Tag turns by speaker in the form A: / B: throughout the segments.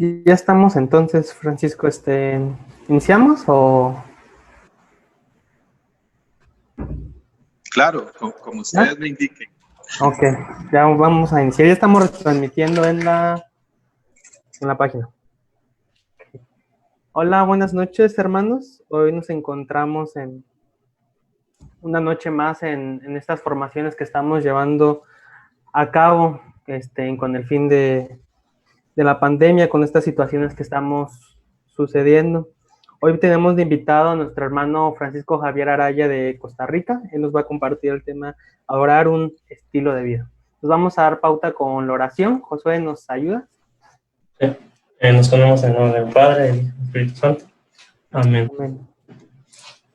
A: Ya estamos entonces, Francisco, ¿iniciamos o
B: Claro, como
A: ya?
B: ustedes me indiquen.
A: Ok, ya vamos a iniciar. Ya estamos transmitiendo en la página. Hola, buenas noches, hermanos. Hoy nos encontramos en una noche más en estas formaciones que estamos llevando a cabo, con el fin de la pandemia, con estas situaciones que estamos sucediendo. Hoy tenemos de invitado a nuestro hermano Francisco Javier Araya de Costa Rica. Él nos va a compartir el tema Adorar un estilo de vida. Nos vamos a dar pauta con la oración. Josué, ¿nos ayuda?
C: Sí. Nos ponemos en el nombre del Padre, del Hijo y del Espíritu Santo. Amén.
A: Amén.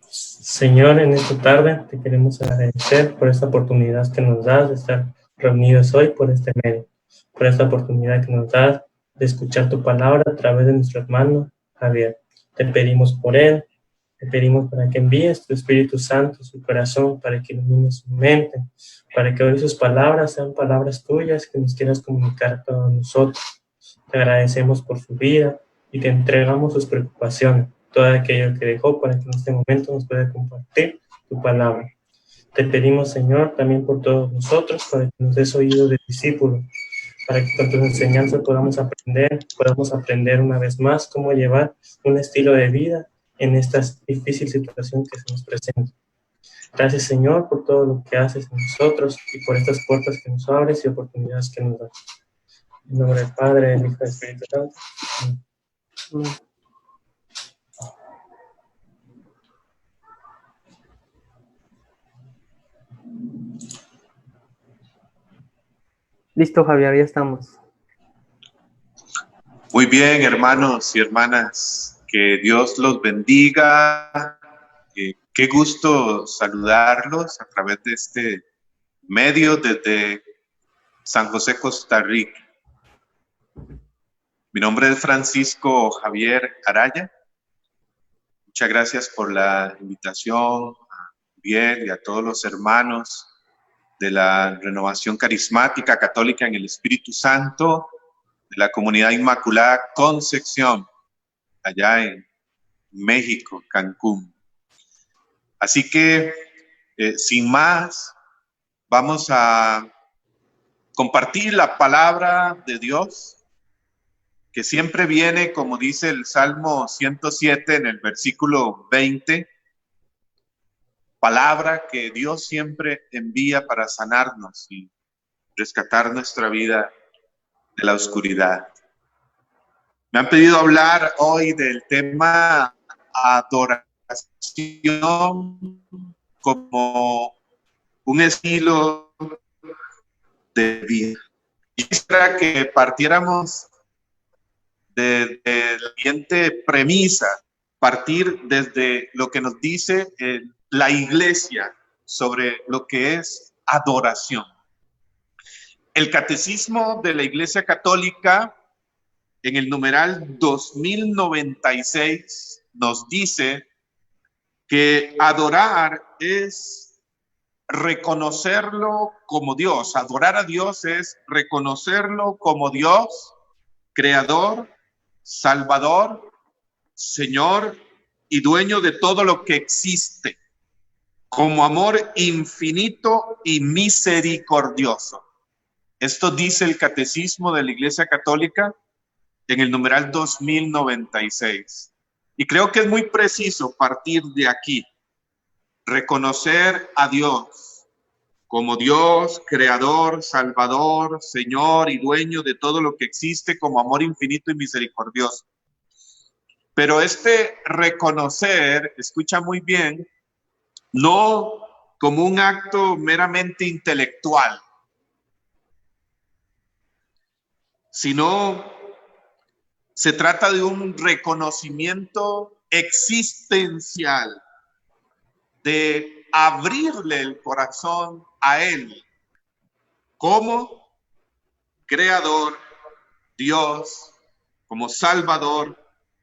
C: Señor, en esta tarde te queremos agradecer por esta oportunidad que nos das de estar reunidos hoy por este medio, por esta oportunidad que nos das de escuchar tu palabra a través de nuestro hermano Javier. Te pedimos por él, te pedimos para que envíes tu Espíritu Santo, su corazón, para que ilumine su mente, para que hoy sus palabras sean palabras tuyas que nos quieras comunicar a todos nosotros. Te agradecemos por su vida y te entregamos sus preocupaciones, todo aquello que dejó para que en este momento nos pueda compartir tu palabra. Te pedimos, Señor, también por todos nosotros, para que nos des oídos de discípulos, para que con tus enseñanzas podamos aprender una vez más cómo llevar un estilo de vida en esta difícil situación que se nos presenta. Gracias, Señor, por todo lo que haces en nosotros y por estas puertas que nos abres y oportunidades que nos das. En nombre del Padre, del Hijo y del Espíritu Santo.
A: Amén. Listo, Javier, ya estamos.
B: Muy bien, hermanos y hermanas, que Dios los bendiga. Qué gusto saludarlos a través de este medio desde San José, Costa Rica. Mi nombre es Francisco Javier Araya. Muchas gracias por la invitación a Javier y a todos los hermanos de la Renovación Carismática Católica en el Espíritu Santo, de la Comunidad Inmaculada Concepción, allá en México, Cancún. Así que, sin más, vamos a compartir la palabra de Dios, que siempre viene, como dice el Salmo 107 en el versículo 20, palabra que Dios siempre envía para sanarnos y rescatar nuestra vida de la oscuridad. Me han pedido hablar hoy del tema adoración como un estilo de vida. Quisiera que partiéramos de la siguiente premisa, partir desde lo que nos dice la Iglesia sobre lo que es adoración. El Catecismo de la Iglesia Católica, en el numeral 2096, nos dice que adorar es reconocerlo como Dios. Adorar a Dios es reconocerlo como Dios, Creador, Salvador, Señor y dueño de todo lo que existe, como amor infinito y misericordioso. Esto dice el Catecismo de la Iglesia Católica en el numeral 2096. Y creo que es muy preciso partir de aquí, reconocer a Dios como Dios, Creador, Salvador, Señor y dueño de todo lo que existe, como amor infinito y misericordioso. Pero este reconocer, escucha muy bien, no como un acto meramente intelectual, sino se trata de un reconocimiento existencial, de abrirle el corazón a Él como Creador, Dios, como Salvador,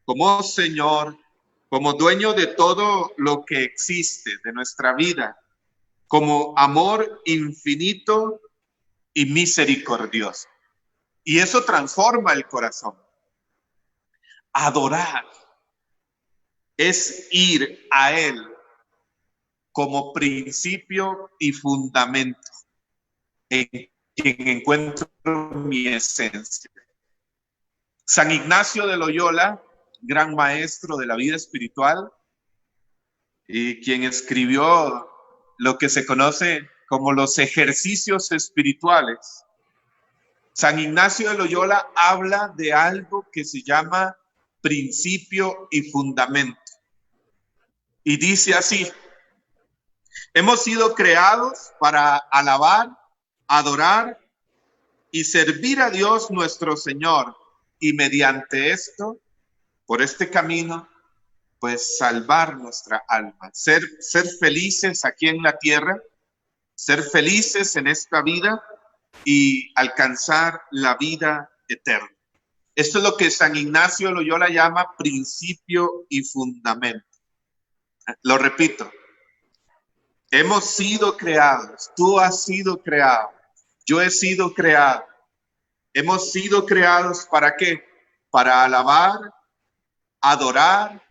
B: como Señor, como dueño de todo lo que existe de nuestra vida, como amor infinito y misericordioso. Y eso transforma el corazón. Adorar es ir a Él como principio y fundamento en quien encuentro mi esencia. San Ignacio de Loyola, gran maestro de la vida espiritual y quien escribió lo que se conoce como los ejercicios espirituales. San Ignacio de Loyola habla de algo que se llama principio y fundamento. Y dice así: hemos sido creados para alabar, adorar y servir a Dios nuestro Señor. Y mediante esto, por este camino, pues salvar nuestra alma. Ser felices aquí en la tierra, ser felices en esta vida y alcanzar la vida eterna. Esto es lo que San Ignacio de Loyola llama principio y fundamento. Lo repito. Hemos sido creados, tú has sido creado, yo he sido creado. Hemos sido creados ¿para qué? Para alabar, adorar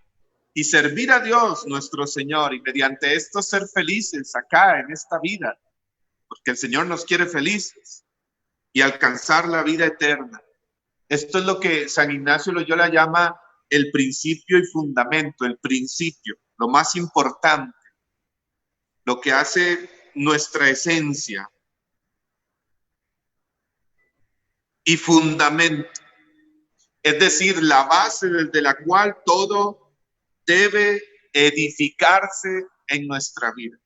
B: y servir a Dios nuestro Señor, y mediante esto ser felices acá en esta vida, porque el Señor nos quiere felices, y alcanzar la vida eterna. Esto es lo que San Ignacio Loyola llama el principio y fundamento, el principio, lo más importante, lo que hace nuestra esencia. Y fundamento, es decir, la base desde la cual todo debe edificarse en nuestra vida.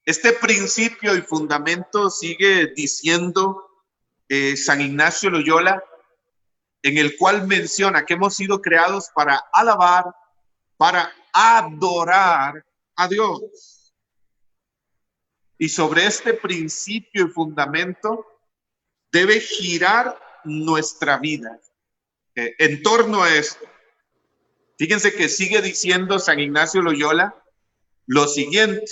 B: Este principio y fundamento sigue diciendo San Ignacio Loyola, en el cual menciona que hemos sido creados para alabar, para adorar a Dios. Y sobre este principio y fundamento debe girar nuestra vida en torno a esto. Fíjense que sigue diciendo San Ignacio Loyola lo siguiente: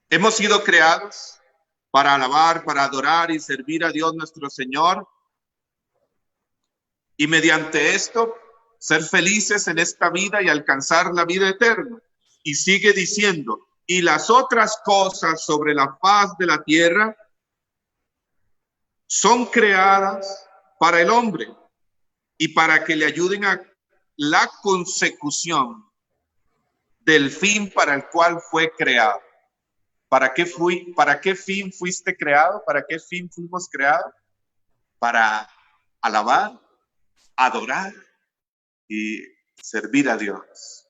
B: hemos sido creados para alabar, para adorar y servir a Dios nuestro Señor, y mediante esto ser felices en esta vida y alcanzar la vida eterna. Y sigue diciendo: y las otras cosas sobre la faz de la tierra son creadas para el hombre y para que le ayuden a la consecución del fin para el cual fue creado. ¿Para qué fin fuiste creado? ¿Para qué fin fuimos creados? Para alabar, adorar y servir a Dios.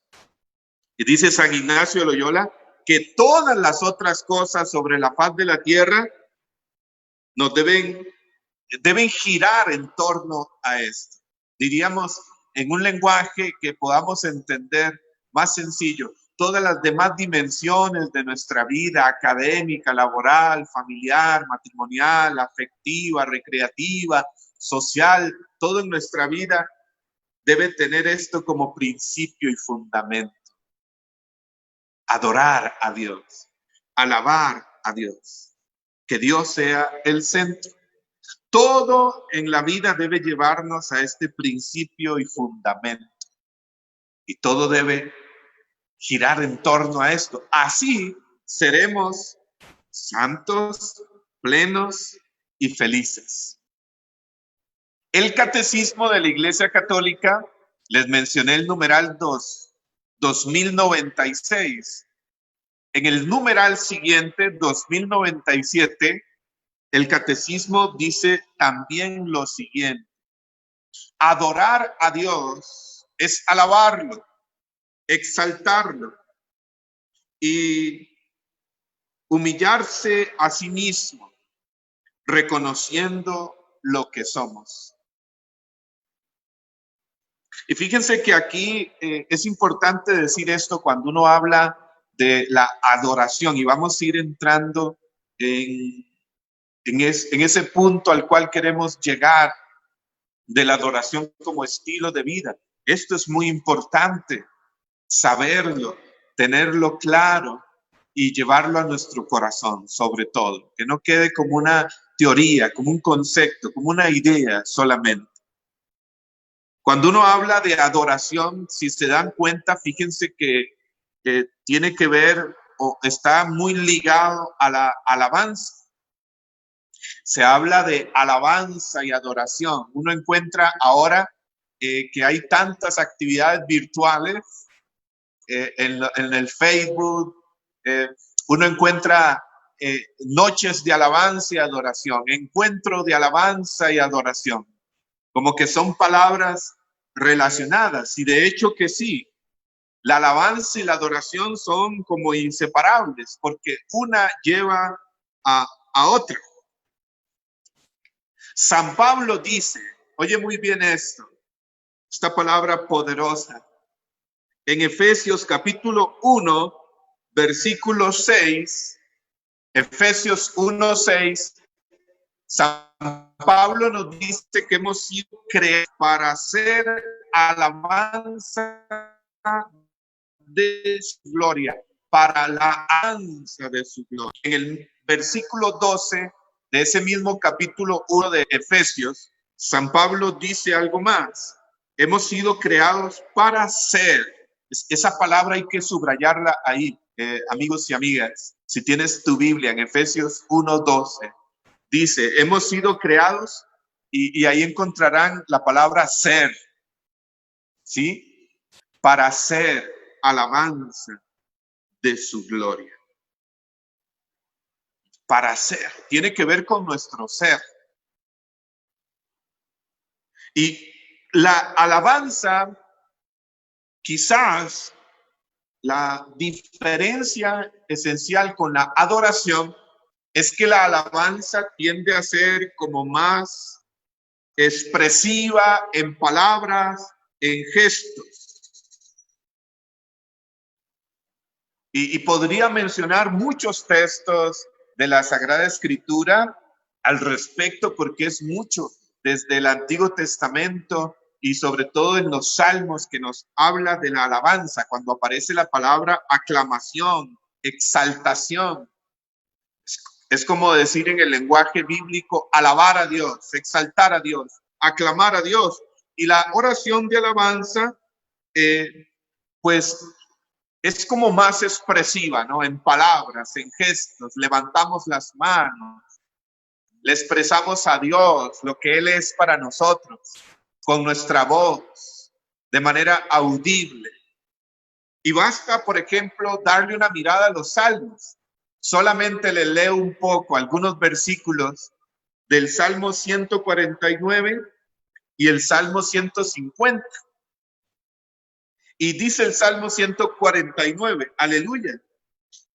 B: Y dice San Ignacio de Loyola que todas las otras cosas sobre la faz de la tierra nos deben girar en torno a esto. Diríamos en un lenguaje que podamos entender más sencillo, todas las demás dimensiones de nuestra vida académica, laboral, familiar, matrimonial, afectiva, recreativa, social, todo en nuestra vida debe tener esto como principio y fundamento. Adorar a Dios, alabar a Dios, que Dios sea el centro. Todo en la vida debe llevarnos a este principio y fundamento. Y todo debe girar en torno a esto. Así seremos santos, plenos y felices. El catecismo de la Iglesia Católica, les mencioné el numeral 2096. En el numeral siguiente, 2097, el catecismo dice también lo siguiente: adorar a Dios es alabarlo, exaltarlo y humillarse a sí mismo, reconociendo lo que somos. Y fíjense que aquí es importante decir esto cuando uno habla de la adoración, y vamos a ir entrando en ese punto al cual queremos llegar de la adoración como estilo de vida. Esto es muy importante, saberlo, tenerlo claro y llevarlo a nuestro corazón, sobre todo, que no quede como una teoría, como un concepto, como una idea solamente. Cuando uno habla de adoración, si se dan cuenta, fíjense que tiene que ver o está muy ligado a la alabanza. Se habla de alabanza y adoración. Uno encuentra ahora que hay tantas actividades virtuales en el Facebook. Uno encuentra noches de alabanza y adoración, encuentro de alabanza y adoración, como que son palabras relacionadas, y de hecho que sí, la alabanza y la adoración son como inseparables, porque una lleva a otra. San Pablo dice, oye muy bien esto, esta palabra poderosa, en Efesios capítulo 1, versículo 6, Efesios 1:6, San Pablo nos dice que hemos sido creados para hacer alabanza de su gloria, para la alabanza de su gloria. En el versículo 12 de ese mismo capítulo 1 de Efesios, San Pablo dice algo más. Hemos sido creados para ser. Esa palabra hay que subrayarla ahí, amigos y amigas. Si tienes tu Biblia en Efesios 1:12, dice, hemos sido creados y ahí encontrarán la palabra ser, ¿sí? Para ser alabanza de su gloria. Para ser, tiene que ver con nuestro ser. Y la alabanza, quizás la diferencia esencial con la adoración es que la alabanza tiende a ser como más expresiva en palabras, en gestos. Y podría mencionar muchos textos de la Sagrada Escritura al respecto, porque es mucho desde el Antiguo Testamento y sobre todo en los Salmos que nos habla de la alabanza, cuando aparece la palabra aclamación, exaltación. Es como decir en el lenguaje bíblico, alabar a Dios, exaltar a Dios, aclamar a Dios. Y la oración de alabanza, pues es como más expresiva, ¿no? En palabras, en gestos, levantamos las manos, le expresamos a Dios lo que Él es para nosotros, con nuestra voz, de manera audible. Y basta, por ejemplo, darle una mirada a los salmos. Solamente le leo un poco algunos versículos del Salmo 149 y el Salmo 150. Y dice el Salmo 149, aleluya,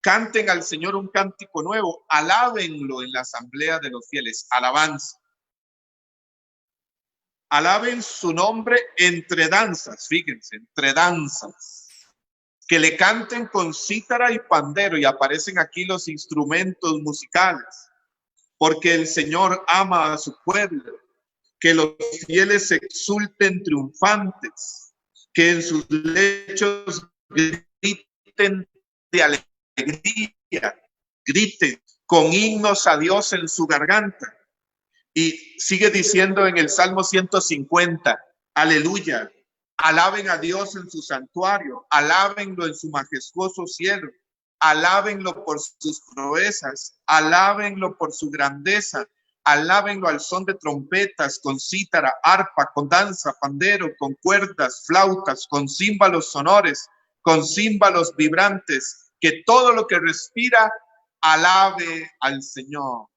B: canten al Señor un cántico nuevo, alábenlo en la asamblea de los fieles, alabanza. Alaben su nombre entre danzas, fíjense, entre danzas. Que le canten con cítara y pandero, y aparecen aquí los instrumentos musicales, porque el Señor ama a su pueblo. Que los fieles exulten triunfantes, que en sus lechos griten de alegría, griten con himnos a Dios en su garganta. Y sigue diciendo en el Salmo 150, aleluya, alaben a Dios en su santuario, alábenlo en su majestuoso cielo, alábenlo por sus proezas, alábenlo por su grandeza, alábenlo al son de trompetas, con cítara, arpa, con danza, pandero, con cuerdas, flautas, con címbalos sonores, con címbalos vibrantes, que todo lo que respira alabe al Señor.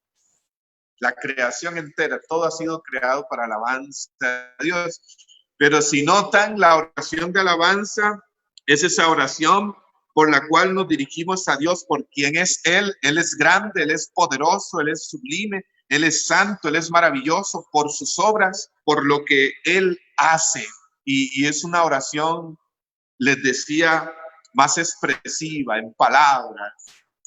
B: La creación entera, todo ha sido creado para alabanza a Dios. Pero si notan, la oración de alabanza es esa oración por la cual nos dirigimos a Dios por quien es Él. Él es grande, Él es poderoso, Él es sublime, Él es santo, Él es maravilloso por sus obras, por lo que Él hace. Y es una oración, les decía, más expresiva, en palabras,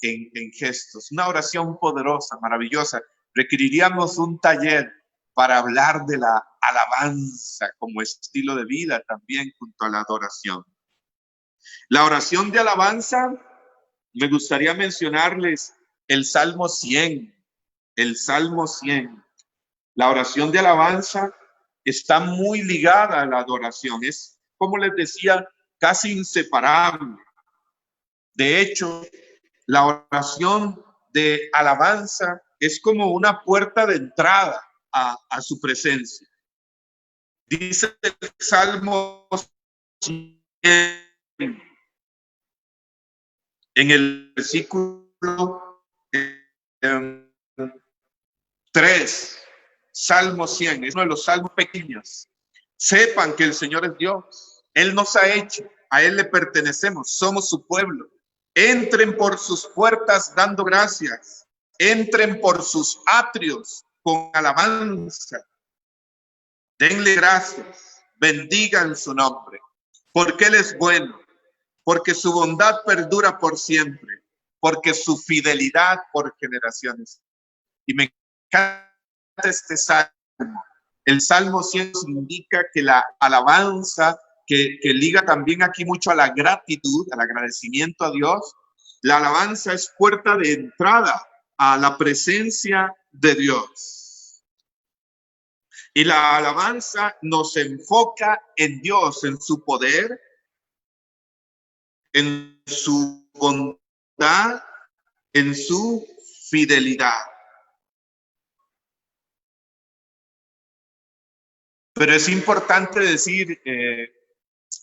B: en gestos. Una oración poderosa, maravillosa. Requeriríamos un taller para hablar de la alabanza como estilo de vida también junto a la adoración. La oración de alabanza, me gustaría mencionarles el Salmo 100, el Salmo 100. La oración de alabanza está muy ligada a la adoración. Es, como les decía, casi inseparable. De hecho, la oración de alabanza es como una puerta de entrada a su presencia. Dice el Salmo 100, en el versículo 3, Salmo 100, es uno de los salmos pequeños. Sepan que el Señor es Dios. Él nos ha hecho, a Él le pertenecemos, somos su pueblo. Entren por sus puertas dando gracias. Entren por sus atrios con alabanza. Denle gracias, bendigan su nombre, porque Él es bueno, porque su bondad perdura por siempre, porque su fidelidad por generaciones. Y me encanta este salmo. El Salmo 100 indica que la alabanza, que liga también aquí mucho a la gratitud, al agradecimiento a Dios, la alabanza es puerta de entrada a la presencia de Dios. Y la alabanza nos enfoca en Dios, en su poder, en su bondad, en su fidelidad. Pero es importante decir,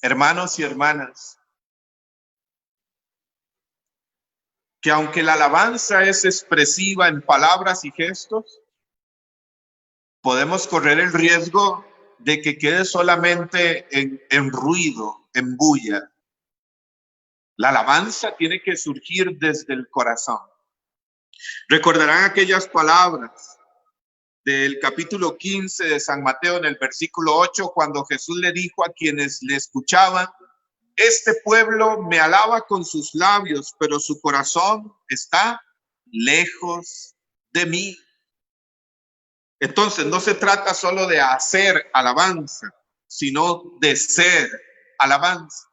B: hermanos y hermanas, que aunque la alabanza es expresiva en palabras y gestos, podemos correr el riesgo de que quede solamente en ruido, en bulla. La alabanza tiene que surgir desde el corazón. Recordarán aquellas palabras del capítulo 15 de San Mateo en el versículo 8, cuando Jesús le dijo a quienes le escuchaban: este pueblo me alaba con sus labios, pero su corazón está lejos de mí. Entonces, no se trata solo de hacer alabanza, sino de ser alabanza.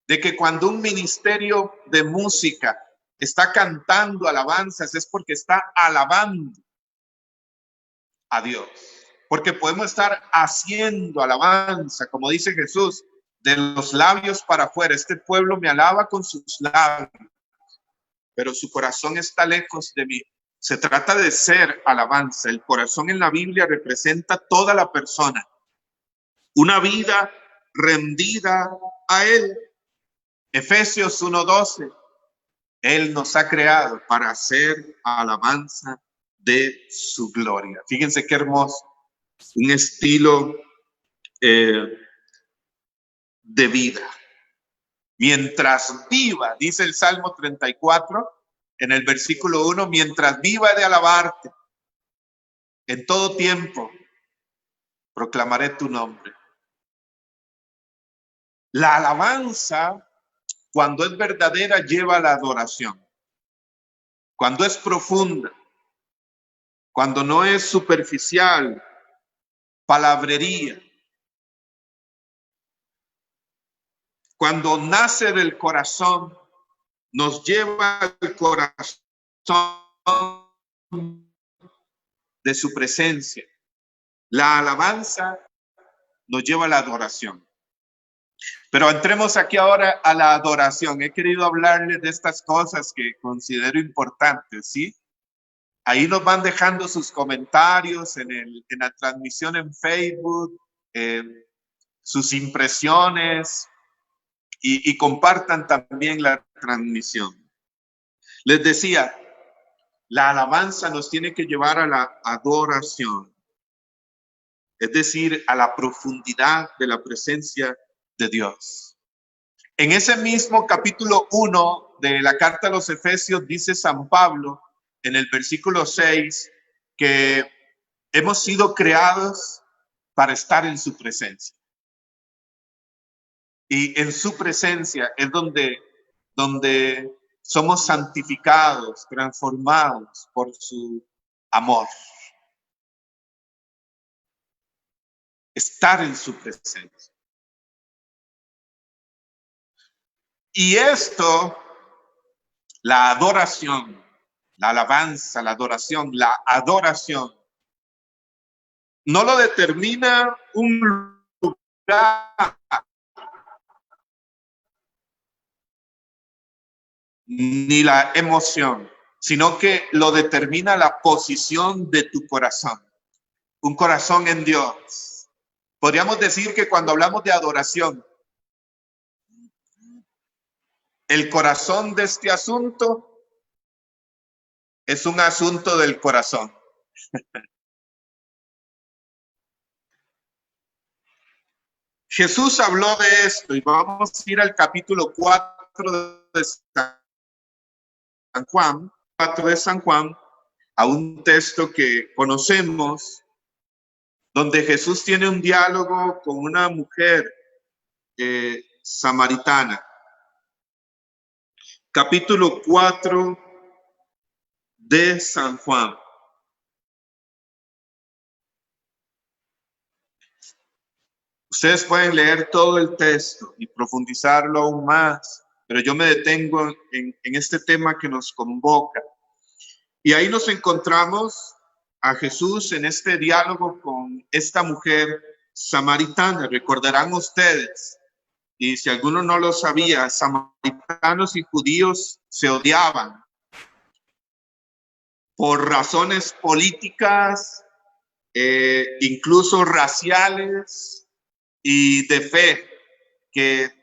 B: De que cuando un ministerio de música está cantando alabanzas es porque está alabando a Dios. Porque podemos estar haciendo alabanza, como dice Jesús, de los labios para afuera. Este pueblo me alaba con sus labios, pero su corazón está lejos de mí. Se trata de ser alabanza. El corazón en la Biblia representa toda la persona. Una vida rendida a Él. Efesios 1:12. Él nos ha creado para hacer alabanza de su gloria. Fíjense qué hermoso. Un estilo de vida. Mientras viva, dice el Salmo 34, en el versículo 1, mientras viva de alabarte, en todo tiempo proclamaré tu nombre. La alabanza, cuando es verdadera, lleva a la adoración. Cuando es profunda, cuando no es superficial, palabrería. Cuando nace del corazón, nos lleva al corazón de su presencia. La alabanza nos lleva a la adoración. Pero entremos aquí ahora a la adoración. He querido hablarles de estas cosas que considero importantes, ¿sí? Ahí nos van dejando sus comentarios en la transmisión en Facebook, sus impresiones, y compartan también la transmisión. Les decía, la alabanza nos tiene que llevar a la adoración, es decir, a la profundidad de la presencia de Dios. En ese mismo capítulo 1 de la carta a los Efesios dice San Pablo en el versículo 6 que hemos sido creados para estar en su presencia. Y en su presencia es donde somos santificados, transformados por su amor. Estar en su presencia. Y esto, la adoración, la alabanza, la adoración, no lo determina un lugar ni la emoción, sino que lo determina la posición de tu corazón. Un corazón en Dios. Podríamos decir que cuando hablamos de adoración, el corazón de este asunto es un asunto del corazón. Jesús habló de esto y vamos a ir al capítulo 4 de San Juan, a un texto que conocemos, donde Jesús tiene un diálogo con una mujer samaritana. Capítulo 4 de San Juan. Ustedes pueden leer todo el texto y profundizarlo aún más, pero yo me detengo en este tema que nos convoca. Y ahí nos encontramos a Jesús en este diálogo con esta mujer samaritana. Recordarán ustedes, y si alguno no lo sabía, samaritanos y judíos se odiaban por razones políticas, incluso raciales y de fe, que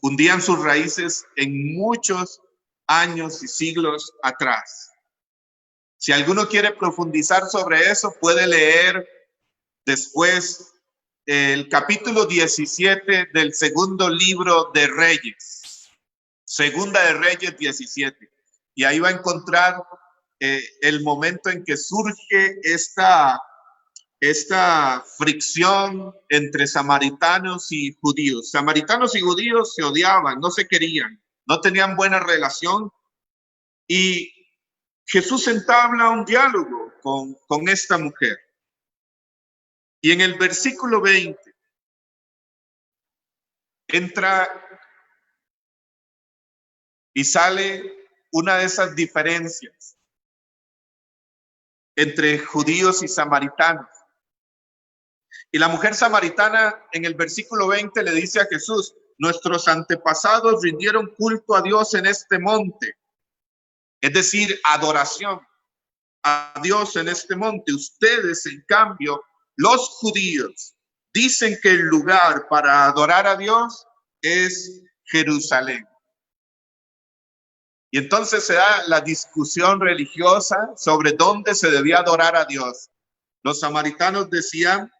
B: hundían sus raíces en muchos años y siglos atrás. Si alguno quiere profundizar sobre eso, puede leer después el capítulo 17 del segundo libro de Reyes, Segunda de Reyes 17. Y ahí va a encontrar el momento en que surge esta fricción entre samaritanos y judíos. Samaritanos y judíos se odiaban, no se querían, no tenían buena relación. Y Jesús entabla un diálogo con esta mujer. Y en el versículo 20 entra y sale una de esas diferencias entre judíos y samaritanos. Y la mujer samaritana en el versículo 20 le dice a Jesús: nuestros antepasados rindieron culto a Dios en este monte. Es decir, adoración a Dios en este monte. Ustedes, en cambio, los judíos, dicen que el lugar para adorar a Dios es Jerusalén. Y entonces se da la discusión religiosa sobre dónde se debía adorar a Dios. Los samaritanos decían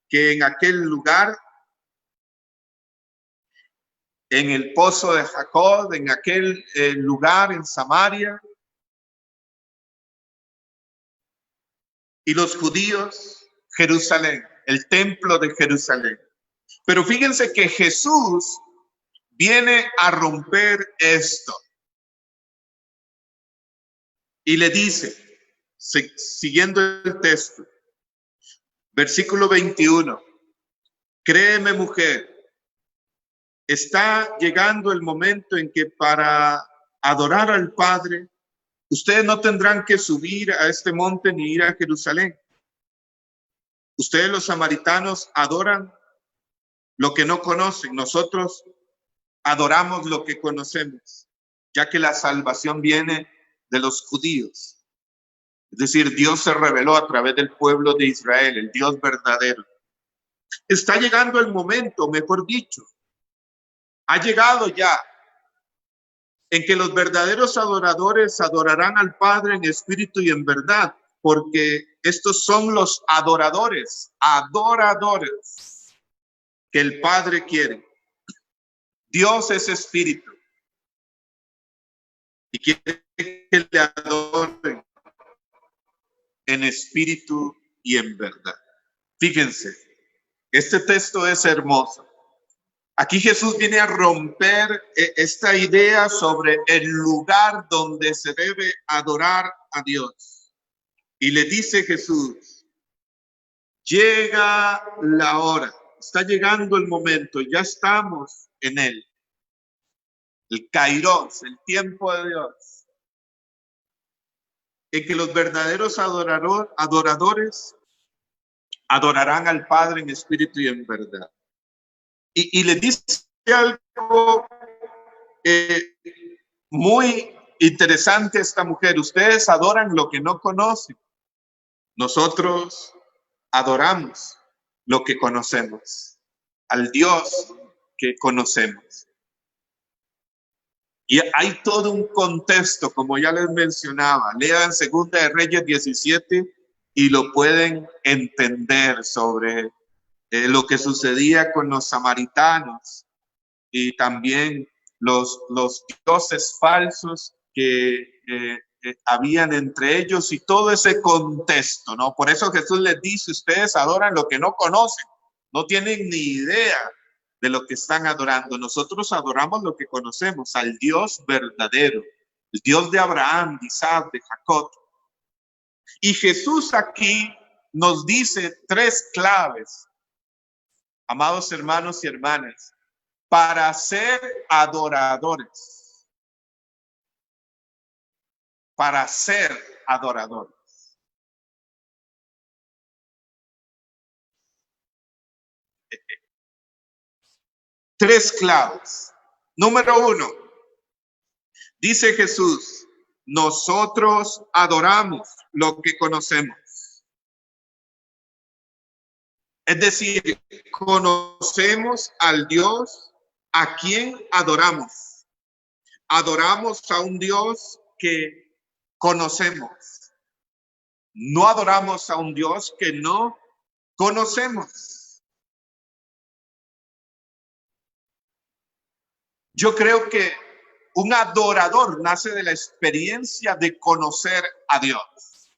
B: que en aquel lugar, en el pozo de Jacob, en aquel lugar en Samaria, y los judíos, Jerusalén, el templo de Jerusalén. Pero fíjense que Jesús viene a romper esto. Y le dice, siguiendo el texto, versículo 21, créeme, mujer, está llegando el momento en que para adorar al Padre, ustedes no tendrán que subir a este monte ni ir a Jerusalén. Ustedes, los samaritanos, adoran lo que no conocen. Nosotros adoramos lo que conocemos, ya que la salvación viene de los judíos. Es decir, Dios se reveló a través del pueblo de Israel, el Dios verdadero. Está llegando el momento, mejor dicho, ha llegado ya, en que los verdaderos adoradores adorarán al Padre en espíritu y en verdad, porque estos son los adoradores que el Padre quiere. Dios es espíritu y quiere que le adoren en espíritu y en verdad. Fíjense, este texto es hermoso. Aquí Jesús viene a romper esta idea sobre el lugar donde se debe adorar a Dios. Y le dice Jesús, llega la hora, está llegando el momento, ya estamos en él. El kairos, el tiempo de Dios. en que los verdaderos adoradores adorarán al Padre en espíritu y en verdad. Y les dice algo muy interesante esta mujer. Ustedes adoran lo que no conocen. Nosotros adoramos lo que conocemos, al Dios que conocemos. Y hay todo un contexto, como ya les mencionaba. Lean Segunda de Reyes 17 y lo pueden entender sobre lo que sucedía con los samaritanos y también los dioses falsos que habían entre ellos y todo ese contexto, ¿no? Por eso Jesús les dice, ustedes adoran lo que no conocen, no tienen ni idea de lo que están adorando. Nosotros adoramos lo que conocemos, al Dios verdadero, el Dios de Abraham, de Isaac, de Jacob. Y Jesús aquí nos dice 3 claves, amados hermanos y hermanas, para ser adoradores. Para ser adoradores. 3 claves. Número 1, dice Jesús, nosotros adoramos lo que conocemos. Es decir, conocemos al Dios a quien adoramos. Adoramos a un Dios que conocemos. No adoramos a un Dios que no conocemos. Yo creo que un adorador nace de la experiencia de conocer a Dios.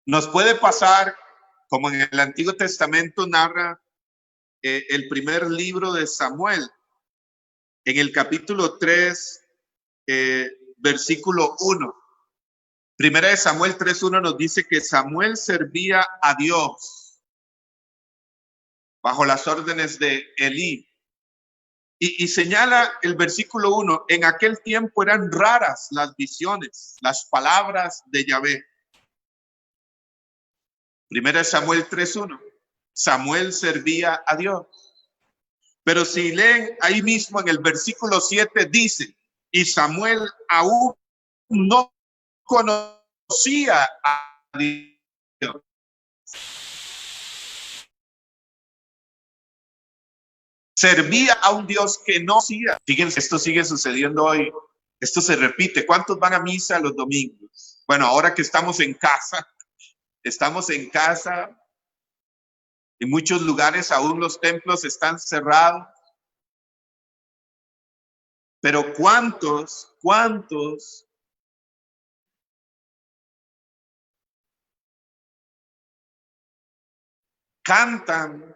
B: Nos puede pasar, como en el Antiguo Testamento narra el primer libro de Samuel, en el capítulo 3, versículo 1. Primera de Samuel 3:1 nos dice que Samuel servía a Dios bajo las órdenes de Elí. Y señala el versículo 1, en aquel tiempo eran raras las visiones, las palabras de Yahvé. Primera de Samuel 3:1, Samuel servía a Dios. Pero si leen ahí mismo en el versículo 7 dice, y Samuel aún no conocía a Dios. Servía a un Dios que no conocía. Fíjense, esto sigue sucediendo hoy. Esto se repite. ¿Cuántos van a misa los domingos? Bueno, ahora que estamos en casa, en muchos lugares aún los templos están cerrados. Pero ¿cuántos cantan,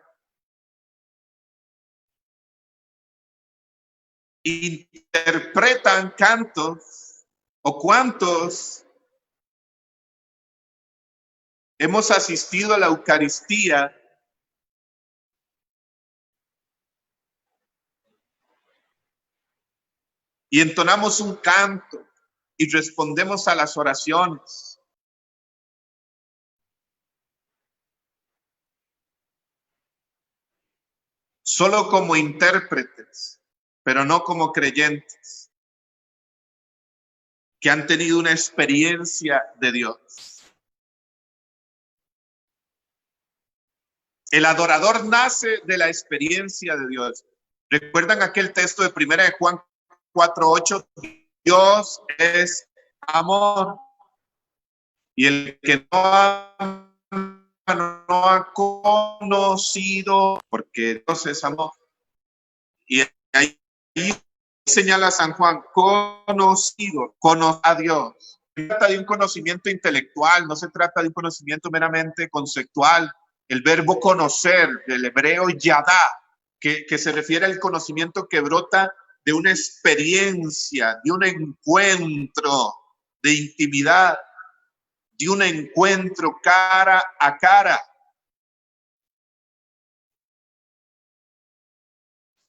B: interpretan cantos, o cuántos hemos asistido a la Eucaristía y entonamos un canto y respondemos a las oraciones? Solo como intérpretes, pero no como creyentes que han tenido una experiencia de Dios. El adorador nace de la experiencia de Dios. ¿Recuerdan aquel texto de 1 de Juan 4:8? Dios es amor. Y el que no ha conocido, porque Dios es amor. Y ahí señala San Juan, conocido, conoce a Dios. No se trata de un conocimiento intelectual, no se trata de un conocimiento meramente conceptual. El verbo conocer, del hebreo yadá, que se refiere al conocimiento que brota de una experiencia, de un encuentro de intimidad, de un encuentro cara a cara.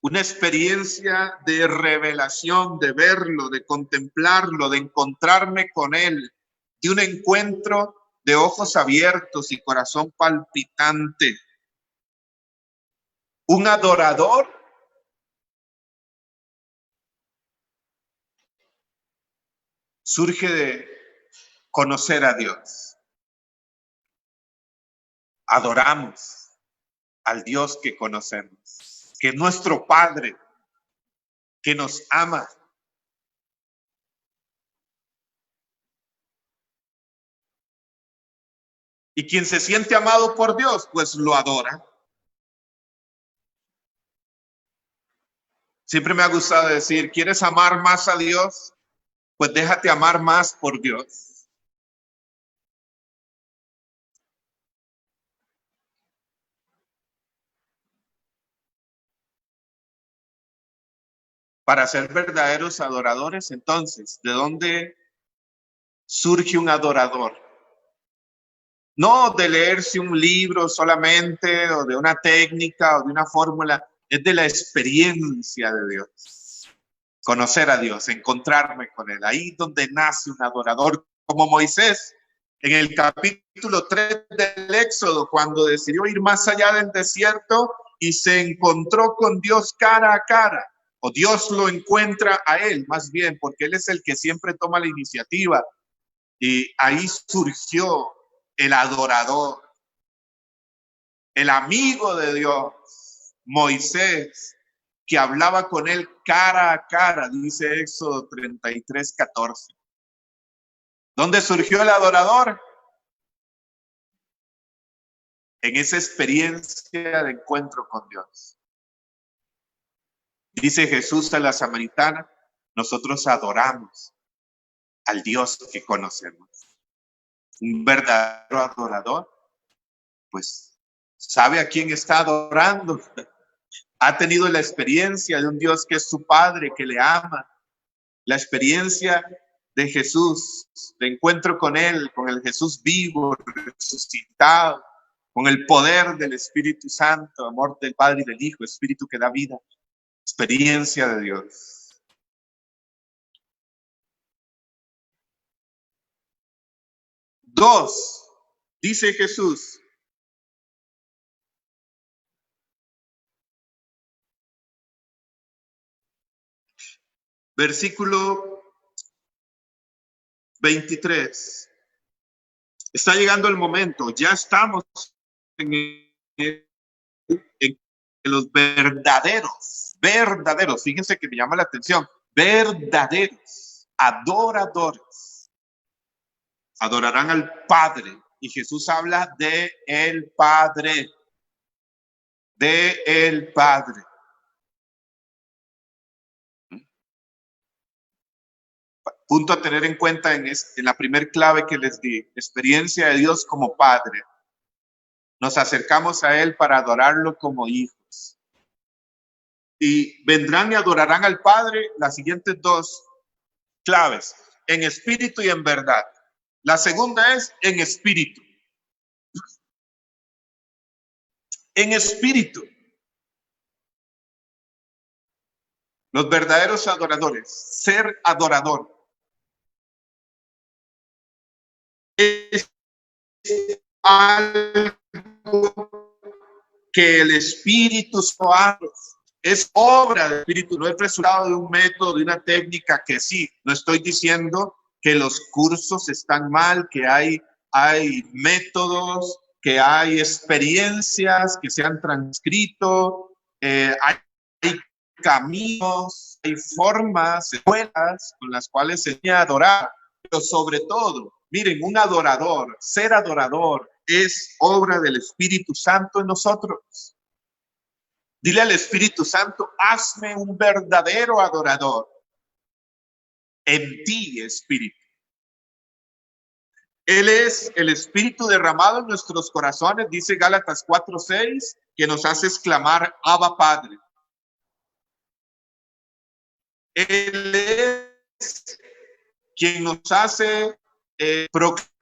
B: una experiencia de revelación, de verlo, de contemplarlo, de encontrarme con Él, de un encuentro de ojos abiertos y corazón palpitante. Un adorador surge de conocer a Dios. Adoramos al Dios que conocemos, que es nuestro Padre, que nos ama. Y quien se siente amado por Dios, pues lo adora. Siempre me ha gustado decir, ¿quieres amar más a Dios? Pues déjate amar más por Dios. Para ser verdaderos adoradores, entonces, ¿de dónde surge un adorador? No de leerse un libro solamente, o de una técnica, o de una fórmula, es de la experiencia de Dios. Conocer a Dios, encontrarme con Él. Ahí donde nace un adorador, como Moisés, en el capítulo 3 del Éxodo, cuando decidió ir más allá del desierto y se encontró con Dios cara a cara. O Dios lo encuentra a él, más bien, porque Él es el que siempre toma la iniciativa. Y ahí surgió el adorador, el amigo de Dios, Moisés, que hablaba con Él cara a cara, dice Éxodo 33:14. ¿Dónde surgió el adorador? En esa experiencia de encuentro con Dios. Dice Jesús a la samaritana, nosotros adoramos al Dios que conocemos. Un verdadero adorador, pues, sabe a quién está adorando. Ha tenido la experiencia de un Dios que es su Padre, que le ama. La experiencia de Jesús, de encuentro con Él, con el Jesús vivo, resucitado, con el poder del Espíritu Santo, amor del Padre y del Hijo, Espíritu que da vida. Experiencia de Dios. Dos, dice Jesús, versículo 23. Está llegando el momento, ya estamos en los verdaderos, fíjense que me llama la atención, verdaderos, adoradores, adorarán al Padre. Y Jesús habla de el Padre, de el Padre. Punto a tener en cuenta en la primer clave que les di, experiencia de Dios como Padre. Nos acercamos a Él para adorarlo como hijos. Y vendrán y adorarán al Padre, las siguientes dos claves, en espíritu y en verdad. La segunda es en espíritu. En espíritu. Los verdaderos adoradores, ser adorador, es algo que el Espíritu hace. Es obra del Espíritu, no es resultado de un método, de una técnica que sí. No estoy diciendo que los cursos están mal, que hay métodos, que hay experiencias que se han transcrito, hay caminos, hay formas, escuelas con las cuales se enseña a adorar, pero sobre todo, miren, un adorador, ser adorador es obra del Espíritu Santo en nosotros. Dile al Espíritu Santo, hazme un verdadero adorador en ti, Espíritu. Él es el Espíritu derramado en nuestros corazones, dice Gálatas 4:6, que nos hace exclamar, Abba Padre. Él es quien nos hace,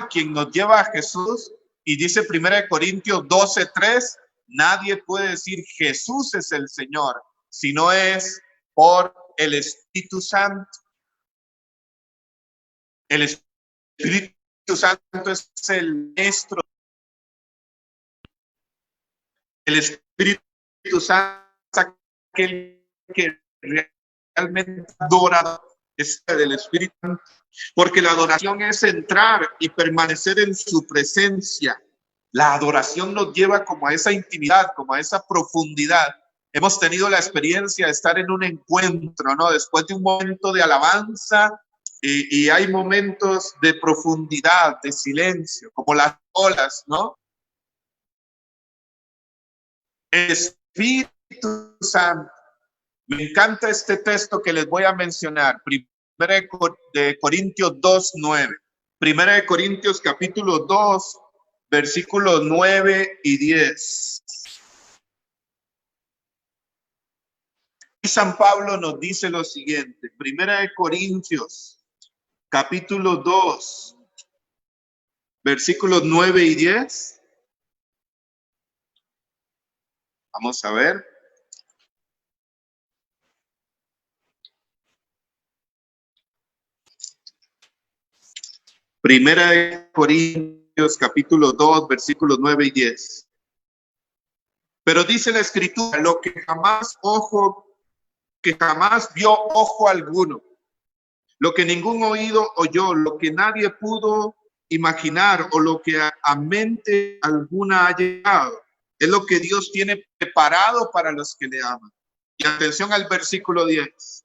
B: quien nos lleva a Jesús, y dice 1 Corintios 12:3, nadie puede decir Jesús es el Señor sino es por el Espíritu Santo. El Espíritu Santo es el maestro. El Espíritu Santo es aquel que realmente adora, es del Espíritu Santo, porque la adoración es entrar y permanecer en su presencia. La adoración nos lleva como a esa intimidad, como a esa profundidad. Hemos tenido la experiencia de estar en un encuentro, ¿no? Después de un momento de alabanza, y hay momentos de profundidad, de silencio, como las olas, ¿no? El Espíritu Santo. Me encanta este texto que les voy a mencionar. Primera de Corintios 2:9. Primera de Corintios capítulo 2, versículos 9 y 10. Y San Pablo nos dice lo siguiente. Primera de Corintios capítulo 2, versículos 9 y 10. Vamos a ver. Primera de Corintios capítulo 2, versículos 9 y 10. Pero dice la Escritura, lo que jamás vio ojo alguno, lo que ningún oído oyó, lo que nadie pudo imaginar o lo que a mente alguna ha llegado, es lo que Dios tiene preparado para los que le aman. Y atención al versículo 10.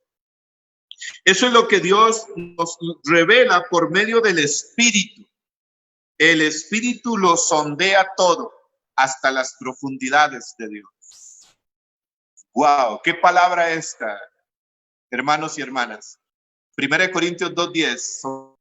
B: Eso es lo que Dios nos revela por medio del Espíritu. El Espíritu lo sondea todo hasta las profundidades de Dios. ¡Wow! ¿Qué palabra esta, hermanos y hermanas? 1 Corintios 2:10.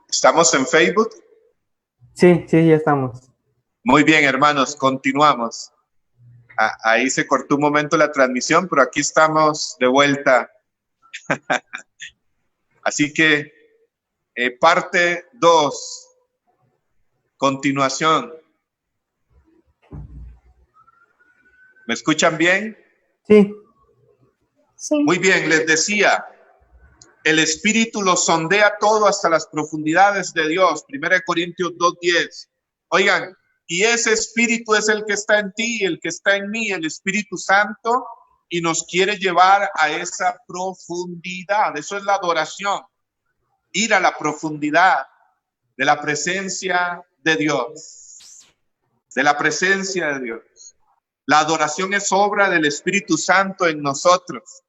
B: ¿Estamos en Facebook?
A: Sí, ya estamos.
B: Muy bien, hermanos, continuamos. Ahí se cortó un momento la transmisión, pero aquí estamos de vuelta. Así que parte 2, continuación. ¿Me escuchan bien?
A: Sí.
B: Muy bien, les decía, el Espíritu lo sondea todo hasta las profundidades de Dios. 1 Corintios 2:10. Oigan, y ese Espíritu es el que está en ti, el que está en mí, el Espíritu Santo, y nos quiere llevar a esa profundidad. Eso es la adoración, ir a la profundidad de la presencia de Dios, de la presencia de Dios. La adoración es obra del Espíritu Santo en nosotros.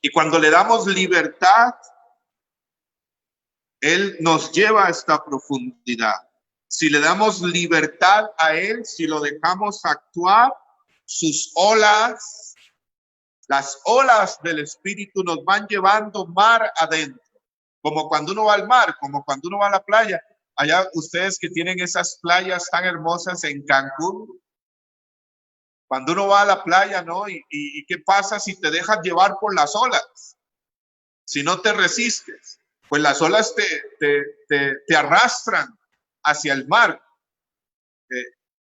B: Y cuando le damos libertad, Él nos lleva a esta profundidad. Si le damos libertad a Él, si lo dejamos actuar, sus olas, las olas del Espíritu nos van llevando mar adentro. Como cuando uno va al mar, como cuando uno va a la playa. Allá ustedes que tienen esas playas tan hermosas en Cancún, cuando uno va a la playa, ¿no? ¿Y qué pasa si te dejas llevar por las olas? Si no te resistes, pues las olas te arrastran hacia el mar,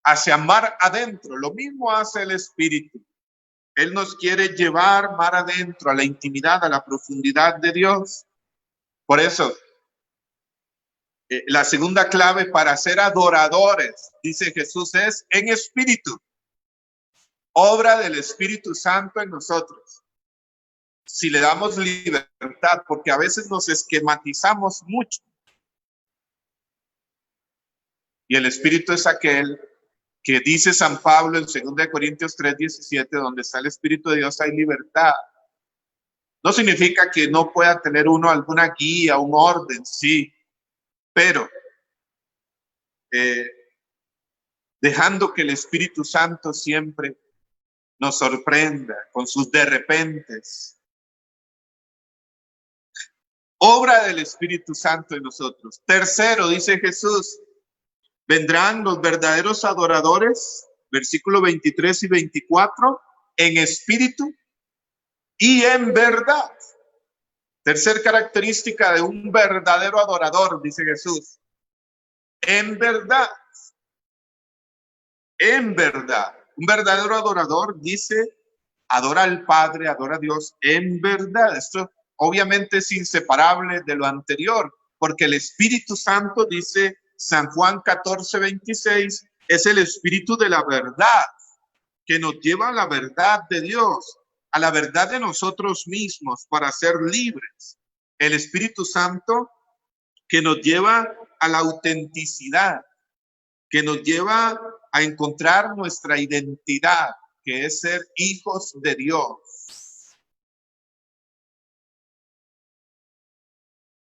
B: hacia mar adentro. Lo mismo hace el Espíritu. Él nos quiere llevar mar adentro, a la intimidad, a la profundidad de Dios. Por eso, la segunda clave para ser adoradores, dice Jesús, es en espíritu. Obra del Espíritu Santo en nosotros. Si le damos libertad, porque a veces nos esquematizamos mucho. Y el Espíritu es aquel que dice San Pablo en 2 Corintios 3:17, donde está el Espíritu de Dios hay libertad. No significa que no pueda tener uno alguna guía, un orden, sí, pero dejando que el Espíritu Santo siempre nos sorprenda con sus de repentes. Obra del Espíritu Santo en nosotros. Tercero, dice Jesús, vendrán los verdaderos adoradores, versículos 23 y 24, en espíritu y en verdad. Tercer característica de un verdadero adorador, dice Jesús, en verdad. En verdad. Un verdadero adorador dice, adora al Padre, adora a Dios en verdad. Esto obviamente es inseparable de lo anterior, porque el Espíritu Santo, dice San Juan 14:26, es el Espíritu de la verdad, que nos lleva a la verdad de Dios, a la verdad de nosotros mismos para ser libres. El Espíritu Santo que nos lleva a la autenticidad, que nos lleva a encontrar nuestra identidad, que es ser hijos de Dios.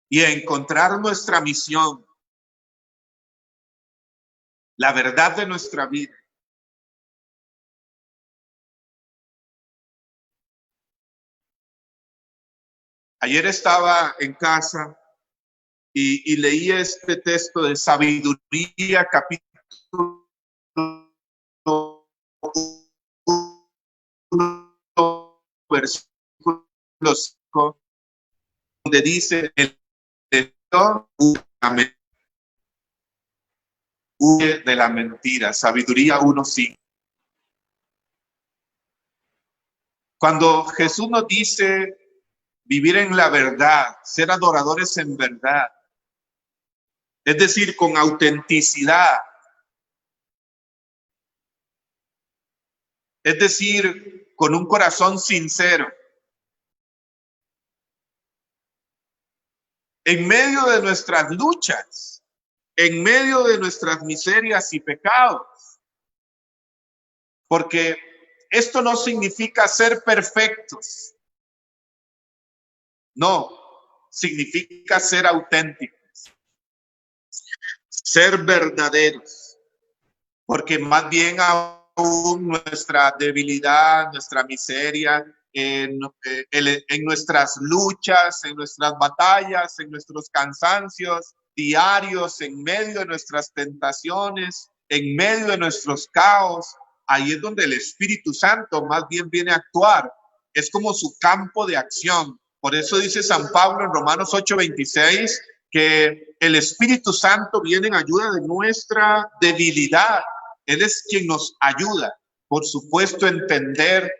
B: Y a encontrar nuestra misión, la verdad de nuestra vida. Ayer estaba en casa y leí este texto de Sabiduría, capítulo 1, versículo 5, donde dice, el huye de la mentira. Sabiduría 1:5. Cuando Jesús nos dice vivir en la verdad, ser adoradores en verdad, es decir, con autenticidad, es decir, con un corazón sincero, en medio de nuestras luchas, en medio de nuestras miserias y pecados, porque esto no significa ser perfectos, no, significa ser auténticos, ser verdaderos, porque más bien aún nuestra debilidad, nuestra miseria, en nuestras luchas, en nuestras batallas, en nuestros cansancios diarios, en medio de nuestras tentaciones, en medio de nuestros caos, ahí es donde el Espíritu Santo más bien viene a actuar. Es como su campo de acción. Por eso dice San Pablo en Romanos 8:26 que el Espíritu Santo viene en ayuda de nuestra debilidad. Él es quien nos ayuda. Por supuesto, entender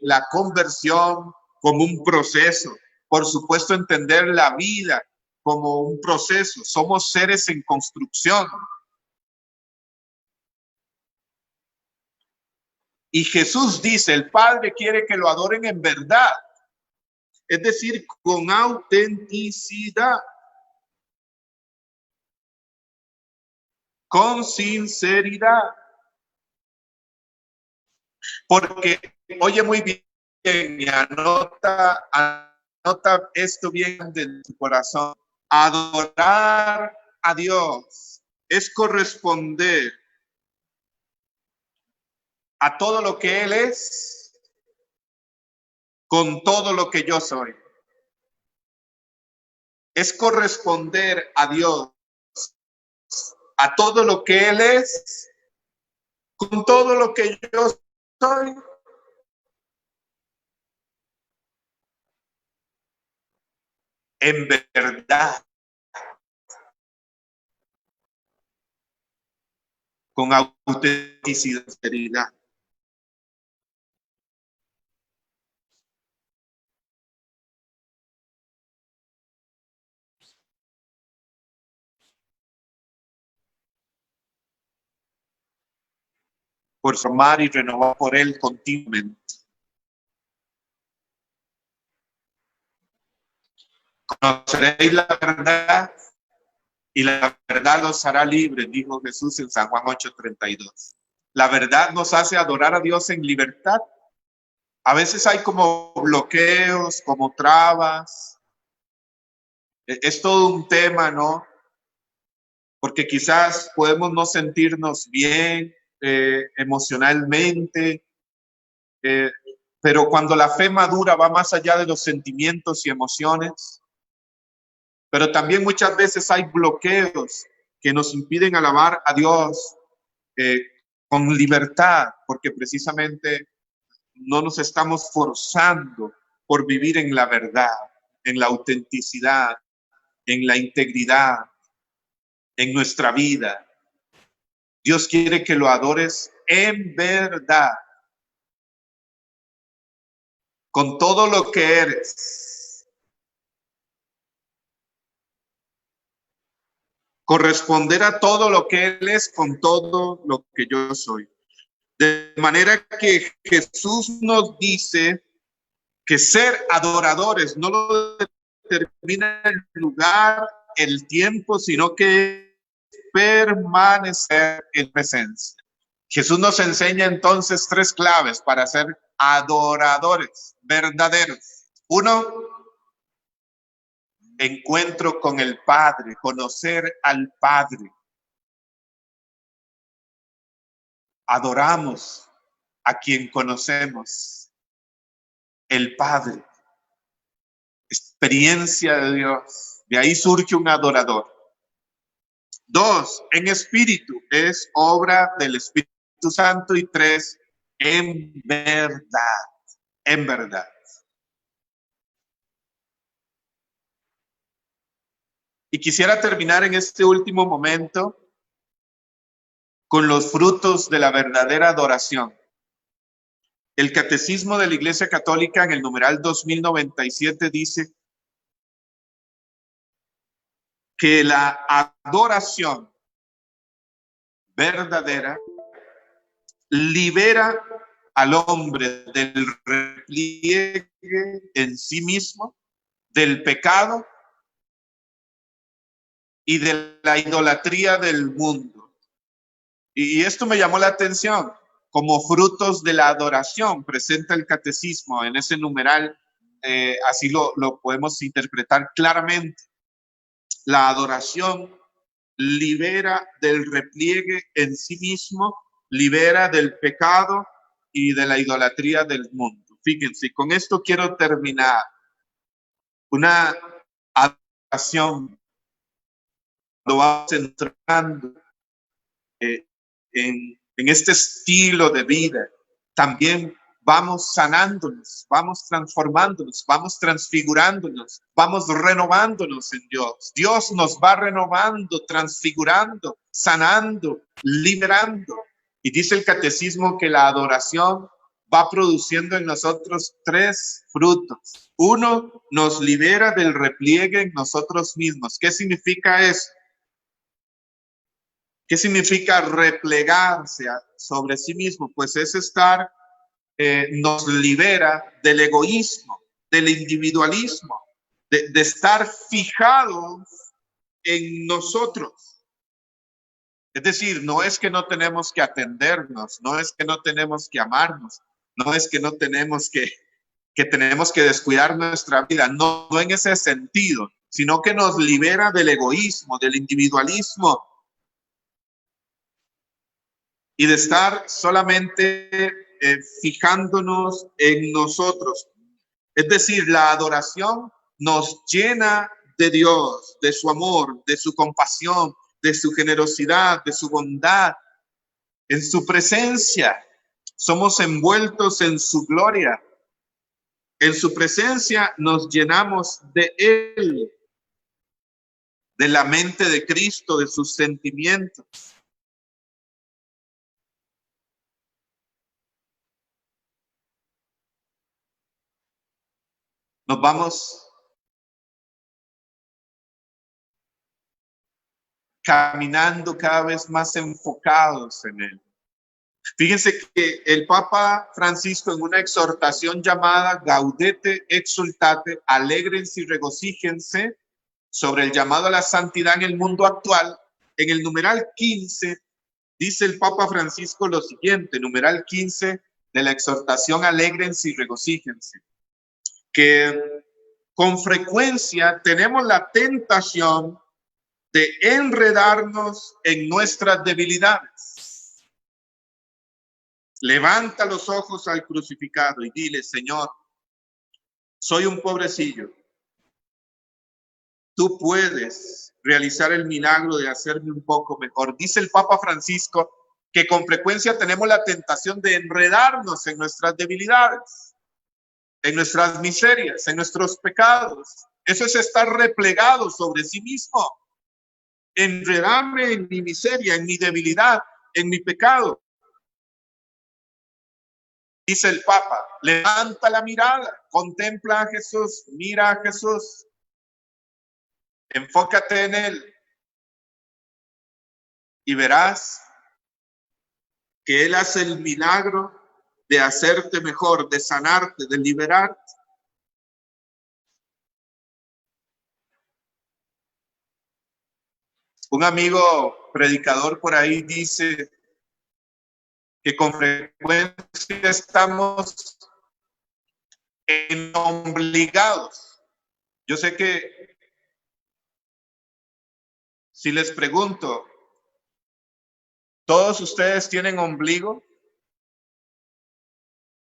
B: la conversión como un proceso. Por supuesto, entender la vida como un proceso. Somos seres en construcción. Y Jesús dice, el Padre quiere que lo adoren en verdad. Es decir, con autenticidad. Con sinceridad. Porque, oye muy bien, y anota esto bien de tu corazón. Adorar a Dios es corresponder a todo lo que Él es, con todo lo que yo soy. Es corresponder a Dios, a todo lo que Él es, con todo lo que yo soy. En verdad, con autenticidad. Por formar y renovar por Él continuamente. Conoceréis la verdad y la verdad los hará libres, dijo Jesús en San Juan 8:32. La verdad nos hace adorar a Dios en libertad. A veces hay como bloqueos, como trabas. Es todo un tema, ¿no? Porque quizás podemos no sentirnos bien emocionalmente, pero cuando la fe madura va más allá de los sentimientos y emociones. Pero también muchas veces hay bloqueos que nos impiden alabar a Dios con libertad, porque precisamente no nos estamos forzando por vivir en la verdad, en la autenticidad, en la integridad, en nuestra vida. Dios quiere que lo adores en verdad, con todo lo que eres. Corresponder a todo lo que Él es con todo lo que yo soy. De manera que Jesús nos dice que ser adoradores no lo determina el lugar, el tiempo, sino que permanecer en presencia. Jesús nos enseña entonces 3 claves para ser adoradores verdaderos. 1, encuentro con el Padre, conocer al Padre. Adoramos a quien conocemos, el Padre. Experiencia de Dios. De ahí surge un adorador. 2, en espíritu, es obra del Espíritu Santo. Y 3, en verdad, en verdad. Y quisiera terminar en este último momento con los frutos de la verdadera adoración. El Catecismo de la Iglesia Católica en el numeral 2097 dice que la adoración verdadera libera al hombre del repliegue en sí mismo, del pecado y de la idolatría del mundo. Y esto me llamó la atención. Como frutos de la adoración, presenta el Catecismo en ese numeral, así lo podemos interpretar claramente. La adoración libera del repliegue en sí mismo, libera del pecado y de la idolatría del mundo. Fíjense, con esto quiero terminar. Una adoración, cuando vamos entrando en este estilo de vida, también vamos sanándonos, vamos transformándonos, vamos transfigurándonos, vamos renovándonos en Dios. Dios nos va renovando, transfigurando, sanando, liberando. Y dice el Catecismo que la adoración va produciendo en nosotros 3 frutos. 1, nos libera del repliegue en nosotros mismos. ¿Qué significa eso? ¿Qué significa replegarse sobre sí mismo? Pues es estar, nos libera del egoísmo, del individualismo, de estar fijados en nosotros. Es decir, no es que no tenemos que atendernos, no es que no tenemos que amarnos, no es que no tenemos que tenemos que descuidar nuestra vida, no en ese sentido, sino que nos libera del egoísmo, del individualismo. y de estar solamente fijándonos en nosotros. Es decir, la adoración nos llena de Dios, de su amor, de su compasión, de su generosidad, de su bondad, en su presencia. Somos envueltos en su gloria. En su presencia nos llenamos de Él, de la mente de Cristo, de sus sentimientos. Nos vamos caminando cada vez más enfocados en Él. Fíjense que el Papa Francisco, en una exhortación llamada Gaudete Exultate, alégrense y regocíjense, sobre el llamado a la santidad en el mundo actual, en el numeral 15, dice el Papa Francisco lo siguiente, numeral 15 de la exhortación alégrense y regocíjense, que con frecuencia tenemos la tentación de enredarnos en nuestras debilidades. Levanta los ojos al crucificado y dile, Señor, soy un pobrecillo. Tú puedes realizar el milagro de hacerme un poco mejor. Dice el Papa Francisco que con frecuencia tenemos la tentación de enredarnos en nuestras debilidades, en nuestras miserias, en nuestros pecados. Eso es estar replegado sobre sí mismo. Enredarme en mi miseria, en mi debilidad, en mi pecado. Dice el Papa, levanta la mirada, contempla a Jesús, mira a Jesús, enfócate en Él y verás que Él hace el milagro de hacerte mejor, de sanarte, de liberarte. Un amigo predicador por ahí dice que con frecuencia estamos obligados. Yo sé que si les pregunto, ¿todos ustedes tienen ombligo?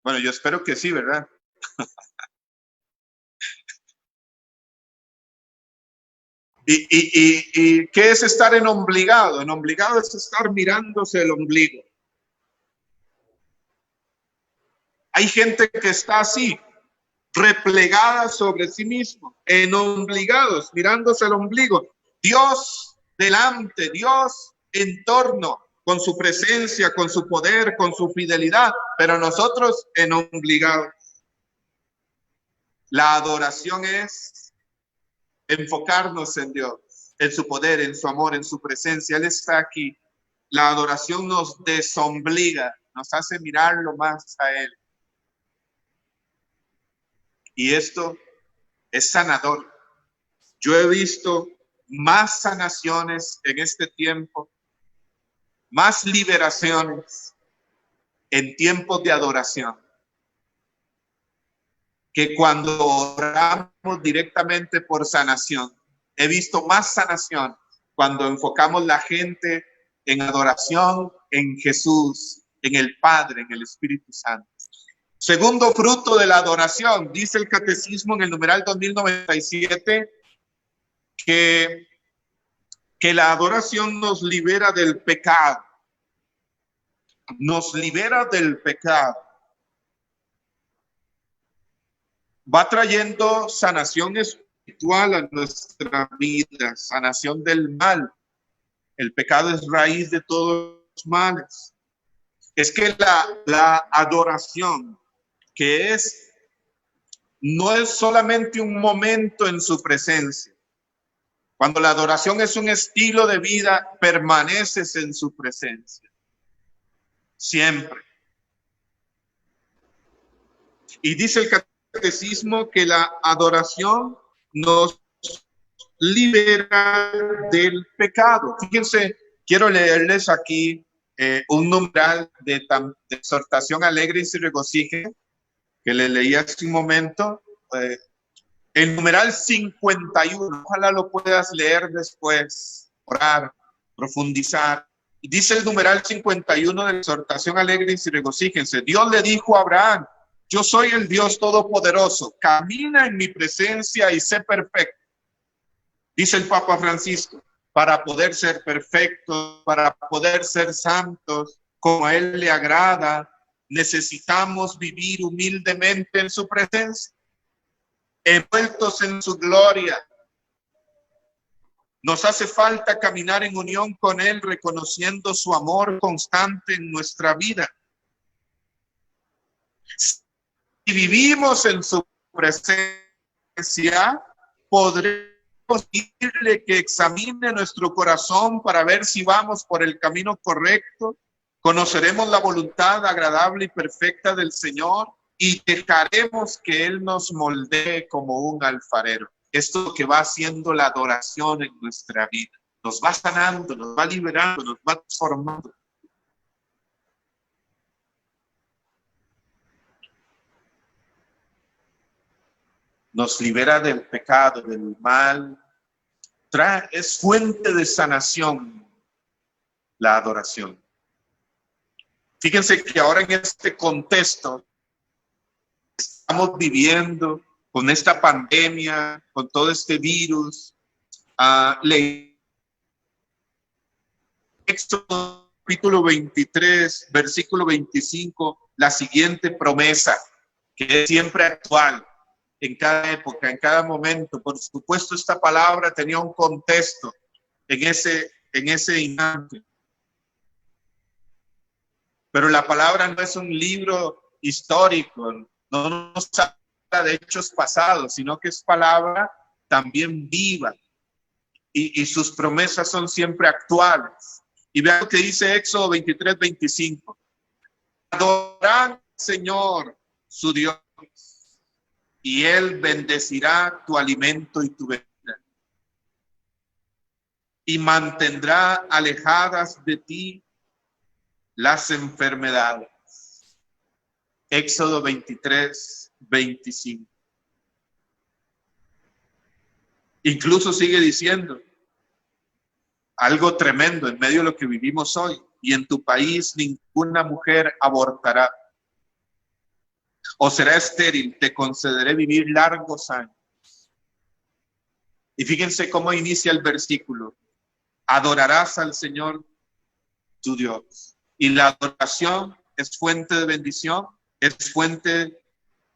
B: Bueno, yo espero que sí, ¿verdad? ¿Y qué es estar en ombligado? En ombligado es estar mirándose el ombligo. Hay gente que está así, replegada sobre sí mismo, en obligados, mirándose el ombligo. Dios delante, Dios en torno, con su presencia, con su poder, con su fidelidad, pero nosotros en obligados. La adoración es enfocarnos en Dios, en su poder, en su amor, en su presencia. Él está aquí. La adoración nos desobliga, nos hace mirarlo más a Él. Y esto es sanador. Yo he visto más sanaciones en este tiempo, más liberaciones en tiempos de adoración, que cuando oramos directamente por sanación. He visto más sanación cuando enfocamos la gente en adoración, en Jesús, en el Padre, en el Espíritu Santo. Segundo fruto de la adoración, dice el Catecismo en el numeral 2097, que la adoración nos libera del pecado. Nos libera del pecado. Va trayendo sanación espiritual a nuestra vida, sanación del mal. El pecado es raíz de todos los males. Es que la adoración, que no es solamente un momento en su presencia. Cuando la adoración es un estilo de vida, permaneces en su presencia. Siempre. Y dice el Catecismo que la adoración nos libera del pecado. Fíjense, quiero leerles aquí un numeral de exhortación alegre y se regocijen, que le leí hace un momento, el numeral 51, ojalá lo puedas leer después, orar, profundizar. Y dice el numeral 51 de la exhortación: alegres y regocíjense. Dios le dijo a Abraham: yo soy el Dios todopoderoso, camina en mi presencia y sé perfecto. Dice el Papa Francisco: para poder ser perfectos, para poder ser santos, como a Él le agrada, necesitamos vivir humildemente en su presencia, envueltos en su gloria. Nos hace falta caminar en unión con Él, reconociendo su amor constante en nuestra vida. Si vivimos en su presencia, podremos pedirle que examine nuestro corazón para ver si vamos por el camino correcto. Conoceremos la voluntad agradable y perfecta del Señor y dejaremos que Él nos moldee como un alfarero. Esto es lo que va haciendo la adoración en nuestra vida. Nos va sanando, nos va liberando, nos va transformando. Nos libera del pecado, del mal. Es fuente de sanación la adoración. Fíjense que ahora en este contexto estamos viviendo con esta pandemia, con todo este virus, Éxodo capítulo 23, versículo 25, la siguiente promesa, que es siempre actual en cada época, en cada momento. Por supuesto, esta palabra tenía un contexto en ese instante. Pero la palabra no es un libro histórico, no nos habla de hechos pasados, sino que es palabra también viva. Y sus promesas son siempre actuales. Y vean lo que dice Éxodo 23, 25. Adorad al Señor, su Dios, y Él bendecirá tu alimento y tu bebida, y mantendrá alejadas de ti las enfermedades. Éxodo 23, 25. Incluso sigue diciendo algo tremendo en medio de lo que vivimos hoy: y en tu país ninguna mujer abortará o será estéril, te concederé vivir largos años. Y fíjense cómo inicia el versículo: adorarás al Señor tu Dios. Y la adoración es fuente de bendición, es fuente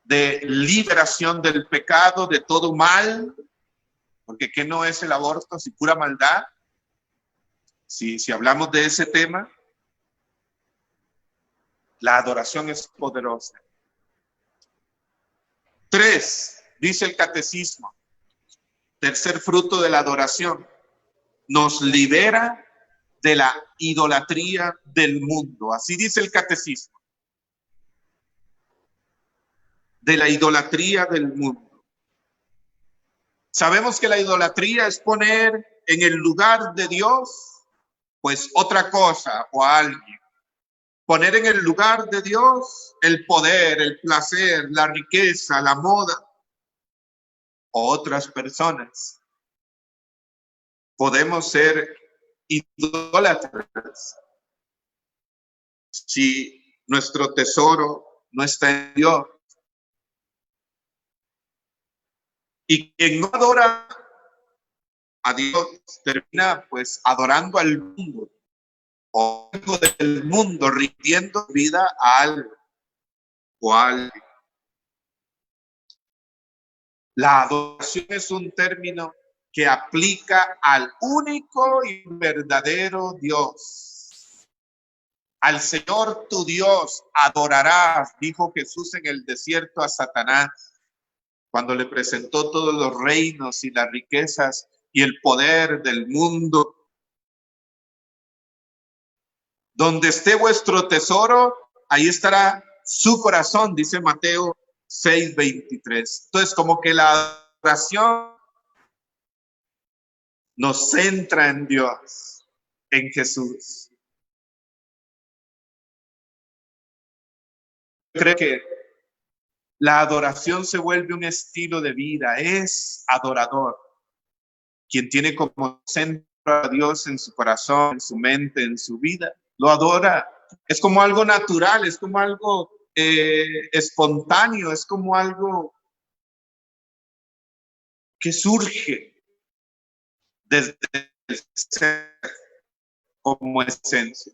B: de liberación del pecado, de todo mal, porque ¿qué no es el aborto si pura maldad? Si hablamos de ese tema, la adoración es poderosa. 3, dice el catecismo, tercer fruto de la adoración: nos libera de la idolatría del mundo. Así dice el catecismo. De la idolatría del mundo. Sabemos que la idolatría es poner en el lugar de Dios, pues, otra cosa o a alguien. Poner en el lugar de Dios el poder, el placer, la riqueza, la moda o otras personas. Podemos ser idólatras si nuestro tesoro no está en Dios. Y quien no adora a Dios termina pues adorando al mundo o algo del mundo, rindiendo vida a algo o a alguien. La adoración es un término que aplica al único y verdadero Dios. Al Señor tu Dios adorarás, dijo Jesús en el desierto a Satanás, cuando le presentó todos los reinos y las riquezas y el poder del mundo. Donde esté vuestro tesoro, ahí estará su corazón, dice Mateo 6:23. Entonces, como que la adoración nos centra en Dios, en Jesús. Creo que la adoración se vuelve un estilo de vida, es adorador quien tiene como centro a Dios en su corazón, en su mente, en su vida, lo adora. Es como algo natural, es como algo espontáneo, es como algo que surge desde el ser como esencia.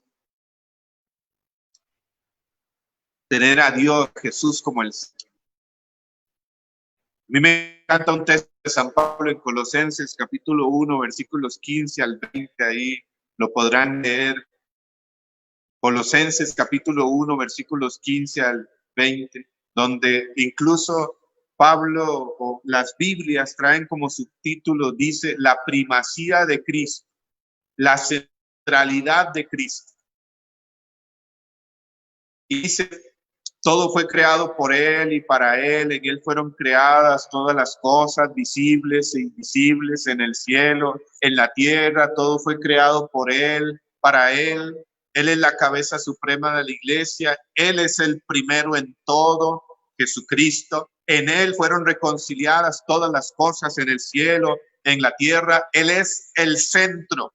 B: Tener a Dios, Jesús como el ser. A mí me encanta un texto de San Pablo en Colosenses, capítulo 1, versículos 15 al 20, ahí lo podrán leer. Colosenses, capítulo 1, versículos 15 al 20, donde incluso Pablo o las Biblias traen como subtítulo, dice, la primacía de Cristo, la centralidad de Cristo. Y dice, todo fue creado por Él y para Él, en Él fueron creadas todas las cosas visibles e invisibles en el cielo, en la tierra, todo fue creado por Él, para Él. Él es la cabeza suprema de la iglesia, Él es el primero en todo, Jesucristo. En Él fueron reconciliadas todas las cosas en el cielo, en la tierra. Él es el centro.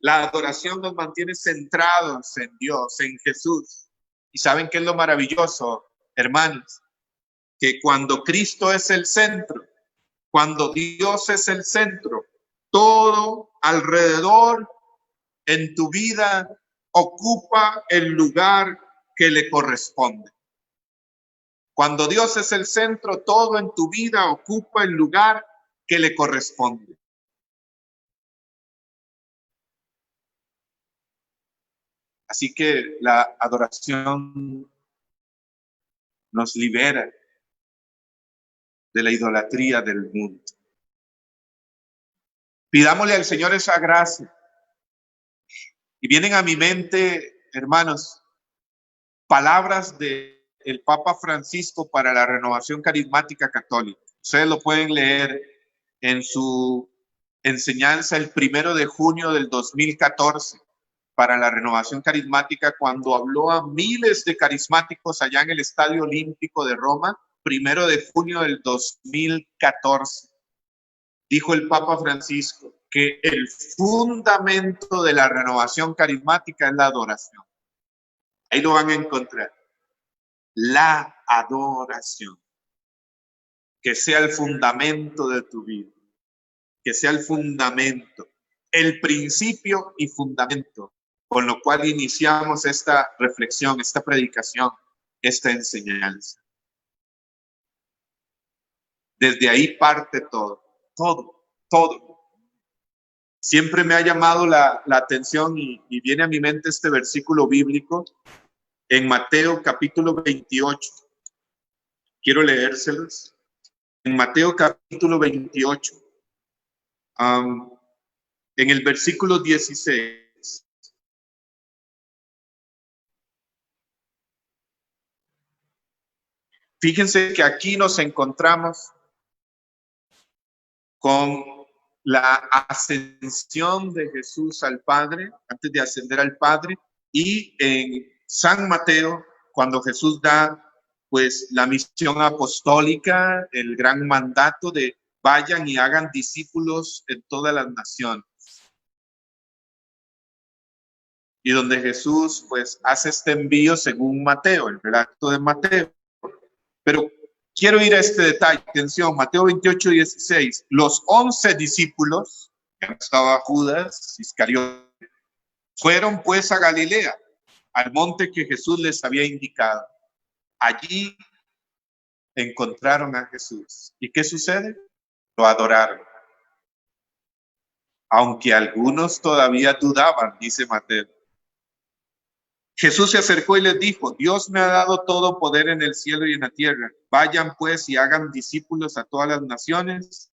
B: La adoración nos mantiene centrados en Dios, en Jesús. ¿Y saben qué es lo maravilloso, hermanos? Que cuando Cristo es el centro, cuando Dios es el centro, todo alrededor en tu vida ocupa el lugar que le corresponde. Cuando Dios es el centro, todo en tu vida ocupa el lugar que le corresponde. Así que la adoración nos libera de la idolatría del mundo. Pidámosle al Señor esa gracia. Y vienen a mi mente, hermanos, palabras del Papa Francisco para la Renovación Carismática Católica. Ustedes lo pueden leer en su enseñanza el 1 de junio del 2014 para la Renovación Carismática, cuando habló a miles de carismáticos allá en el Estadio Olímpico de Roma, 1 de junio del 2014. Dijo el Papa Francisco que el fundamento de la renovación carismática es la adoración. Ahí lo van a encontrar. La adoración. Que sea el fundamento de tu vida. Que sea el fundamento, el principio y fundamento con lo cual iniciamos esta reflexión, esta predicación, esta enseñanza. Desde ahí parte todo. Siempre me ha llamado la atención y viene a mi mente este versículo bíblico en Mateo capítulo 28. Quiero leérselos. En Mateo capítulo 28, en el versículo 16. Fíjense que aquí nos encontramos con la ascensión de Jesús al Padre, antes de ascender al Padre, y en San Mateo, cuando Jesús da pues la misión apostólica, el gran mandato de vayan y hagan discípulos en todas las naciones. Y donde Jesús pues hace este envío según Mateo, el relato de Mateo. Pero quiero ir a este detalle, atención, Mateo 28, 16. Los 11 discípulos, que estaba Judas Iscariote, fueron pues a Galilea, al monte que Jesús les había indicado. Allí encontraron a Jesús. ¿Y qué sucede? Lo adoraron. Aunque algunos todavía dudaban, dice Mateo. Jesús se acercó y les dijo, Dios me ha dado todo poder en el cielo y en la tierra. Vayan pues y hagan discípulos a todas las naciones,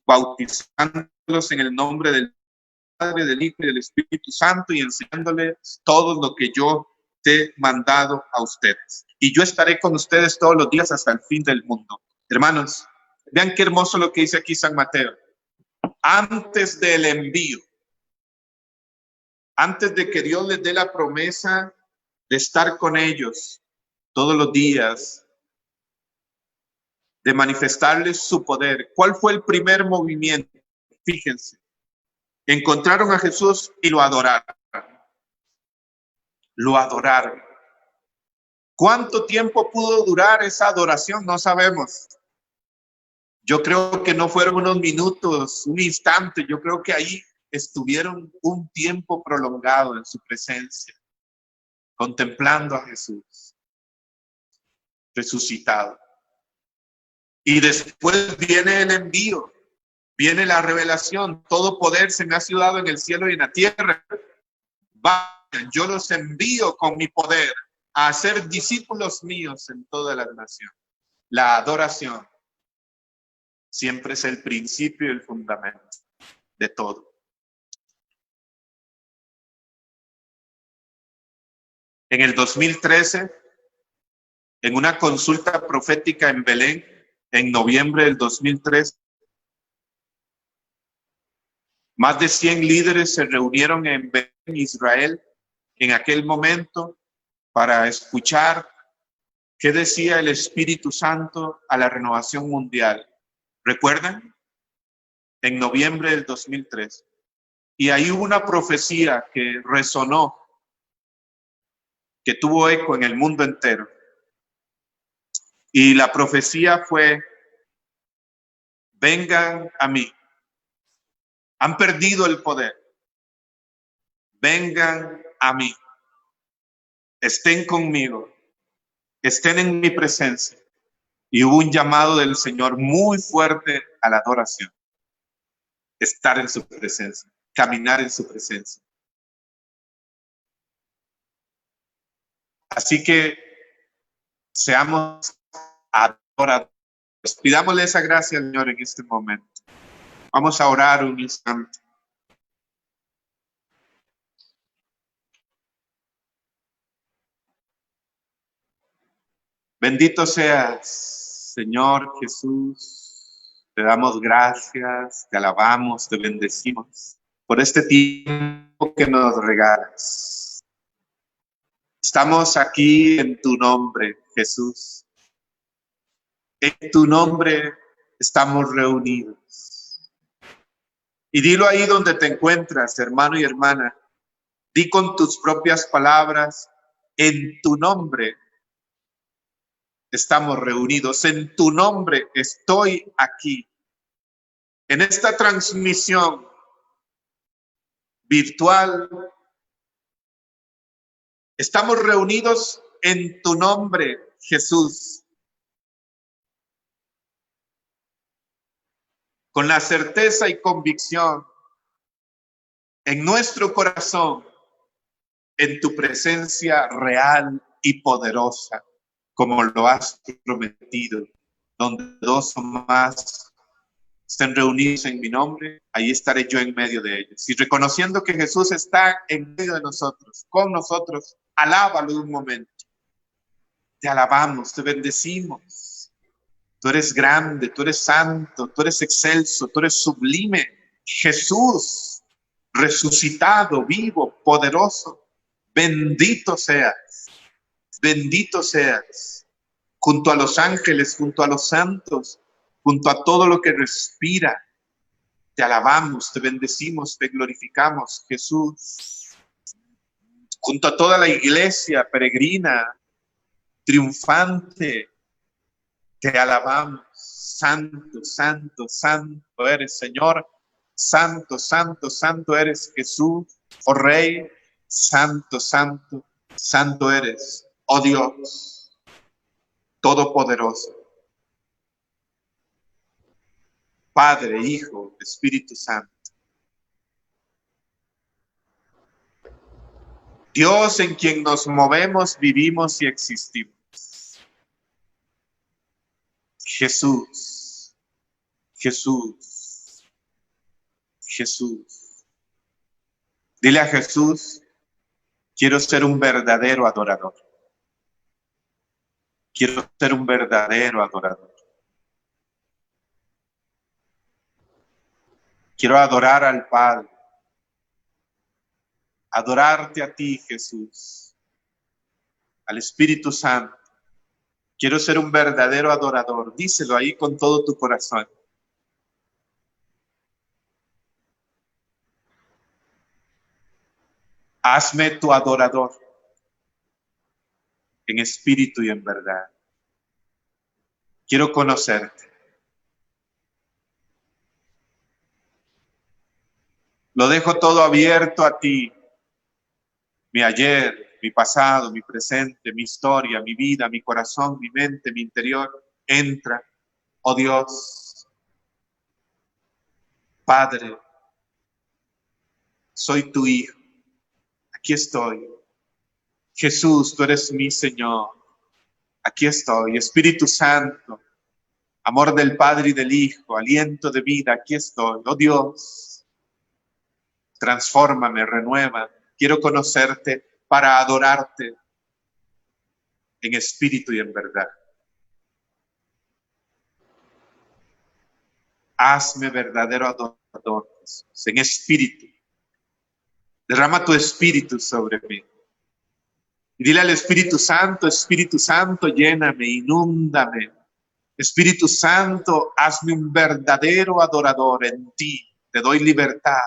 B: bautizándolos en el nombre del Padre, del Hijo y del Espíritu Santo y enseñándoles todo lo que yo te he mandado a ustedes. Y yo estaré con ustedes todos los días hasta el fin del mundo. Hermanos, vean qué hermoso lo que dice aquí San Mateo. Antes del envío, antes de que Dios les dé la promesa de estar con ellos todos los días, de manifestarles su poder. ¿Cuál fue el primer movimiento? Fíjense, encontraron a Jesús y lo adoraron. Lo adoraron. ¿Cuánto tiempo pudo durar esa adoración? No sabemos. Yo creo que no fueron unos minutos, un instante. Yo creo que ahí estuvieron un tiempo prolongado en su presencia, contemplando a Jesús resucitado. Y después viene el envío, viene la revelación. Todo poder se me ha sido dado en el cielo y en la tierra. Vayan, yo los envío con mi poder a hacer discípulos míos en todas las naciones. La adoración siempre es el principio y el fundamento de todo. En el 2013, en una consulta profética en Belén, en noviembre del 2013, más de 100 líderes se reunieron en Belén, Israel, en aquel momento para escuchar qué decía el Espíritu Santo a la renovación mundial. ¿Recuerdan? En noviembre del 2003. Y ahí hubo una profecía que resonó, que tuvo eco en el mundo entero. Y la profecía fue: vengan a mí. Han perdido el poder. Vengan a mí. Estén conmigo. Estén en mi presencia. Y hubo un llamado del Señor muy fuerte a la adoración. Estar en su presencia, caminar en su presencia. Así que seamos adoradores. Pidámosle esa gracia al Señor en este momento. Vamos a orar un instante. Bendito seas, Señor Jesús. Te damos gracias, te alabamos, te bendecimos por este tiempo que nos regalas. Estamos aquí en tu nombre, Jesús. En tu nombre estamos reunidos. Y dilo ahí donde te encuentras, hermano y hermana. Di con tus propias palabras: en tu nombre estamos reunidos, en tu nombre estoy aquí. En esta transmisión virtual, estamos reunidos en tu nombre, Jesús. Con la certeza y convicción en nuestro corazón, en tu presencia real y poderosa, como lo has prometido, donde dos o más estén reunidos en mi nombre, ahí estaré yo en medio de ellos. Y reconociendo que Jesús está en medio de nosotros, con nosotros, alábalo un momento. Te alabamos, te bendecimos. Tú eres grande, tú eres santo, tú eres excelso, tú eres sublime. Jesús, resucitado, vivo, poderoso. Bendito seas, bendito seas. Junto a los ángeles, junto a los santos, junto a todo lo que respira, te alabamos, te bendecimos, te glorificamos, Jesús. Junto a toda la iglesia peregrina, triunfante, te alabamos. Santo, santo, santo eres, Señor. Santo, santo, santo eres, Jesús, oh Rey. Santo, santo, santo eres, oh Dios, todopoderoso. Padre, Hijo, Espíritu Santo. Dios en quien nos movemos, vivimos y existimos. Jesús, Jesús, Jesús. Dile a Jesús: quiero ser un verdadero adorador. Quiero ser un verdadero adorador. Quiero adorar al Padre. Adorarte a ti, Jesús. Al Espíritu Santo. Quiero ser un verdadero adorador. Díselo ahí con todo tu corazón. Hazme tu adorador en espíritu y en verdad. Quiero conocerte. Lo dejo todo abierto a ti. Mi ayer, mi pasado, mi presente, mi historia, mi vida, mi corazón, mi mente, mi interior. Entra, oh Dios. Padre, soy tu hijo. Aquí estoy. Jesús, tú eres mi Señor. Aquí estoy. Espíritu Santo, amor del Padre y del Hijo, aliento de vida, aquí estoy. Oh Dios, transfórmame, renueva. Quiero conocerte para adorarte en espíritu y en verdad. Hazme verdadero adorador, Jesús, en espíritu. Derrama tu espíritu sobre mí. Y dile al Espíritu Santo, lléname, inúndame. Espíritu Santo, hazme un verdadero adorador en ti. Te doy libertad.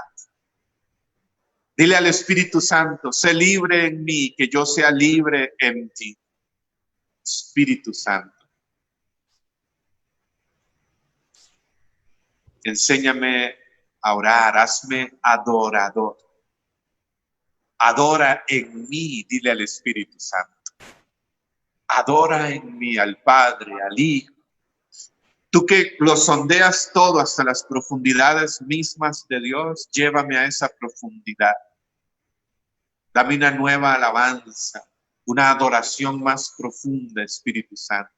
B: Dile al Espíritu Santo, sé libre en mí, que yo sea libre en ti. Espíritu Santo, enséñame a orar, hazme adorador. Adora en mí, dile al Espíritu Santo. Adora en mí al Padre, al Hijo. Tú que lo sondeas todo hasta las profundidades mismas de Dios, llévame a esa profundidad. Dame una nueva alabanza, una adoración más profunda, Espíritu Santo.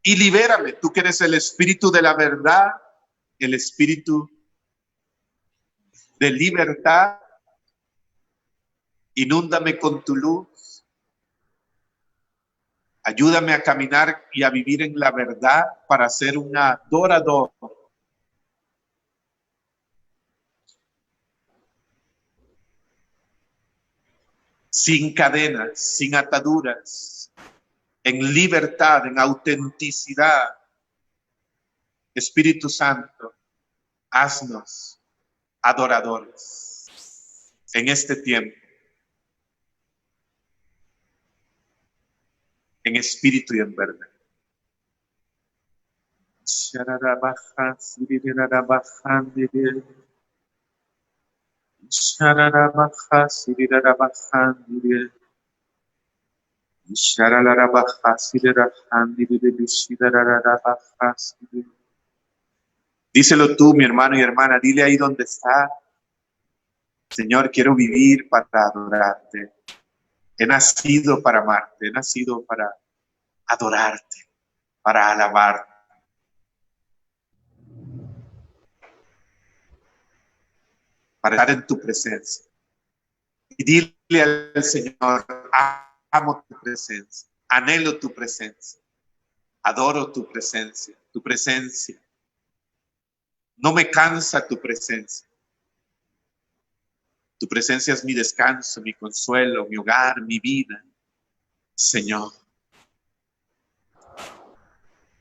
B: Y libérame, tú que eres el Espíritu de la verdad, el Espíritu de libertad. Inúndame con tu luz. Ayúdame a caminar y a vivir en la verdad para ser un adorador. Sin cadenas, sin ataduras, en libertad, en autenticidad. Espíritu Santo, haznos adoradores en este tiempo. En espíritu y en verdad. Díselo tú, mi hermano y hermana, dile ahí donde está. Señor, quiero vivir para adorarte. He nacido para amarte, he nacido para adorarte, para alabarte. Para estar en tu presencia. Y dile al Señor, amo tu presencia, anhelo tu presencia, adoro tu presencia, tu presencia. No me cansa tu presencia. Tu presencia es mi descanso, mi consuelo, mi hogar, mi vida, Señor.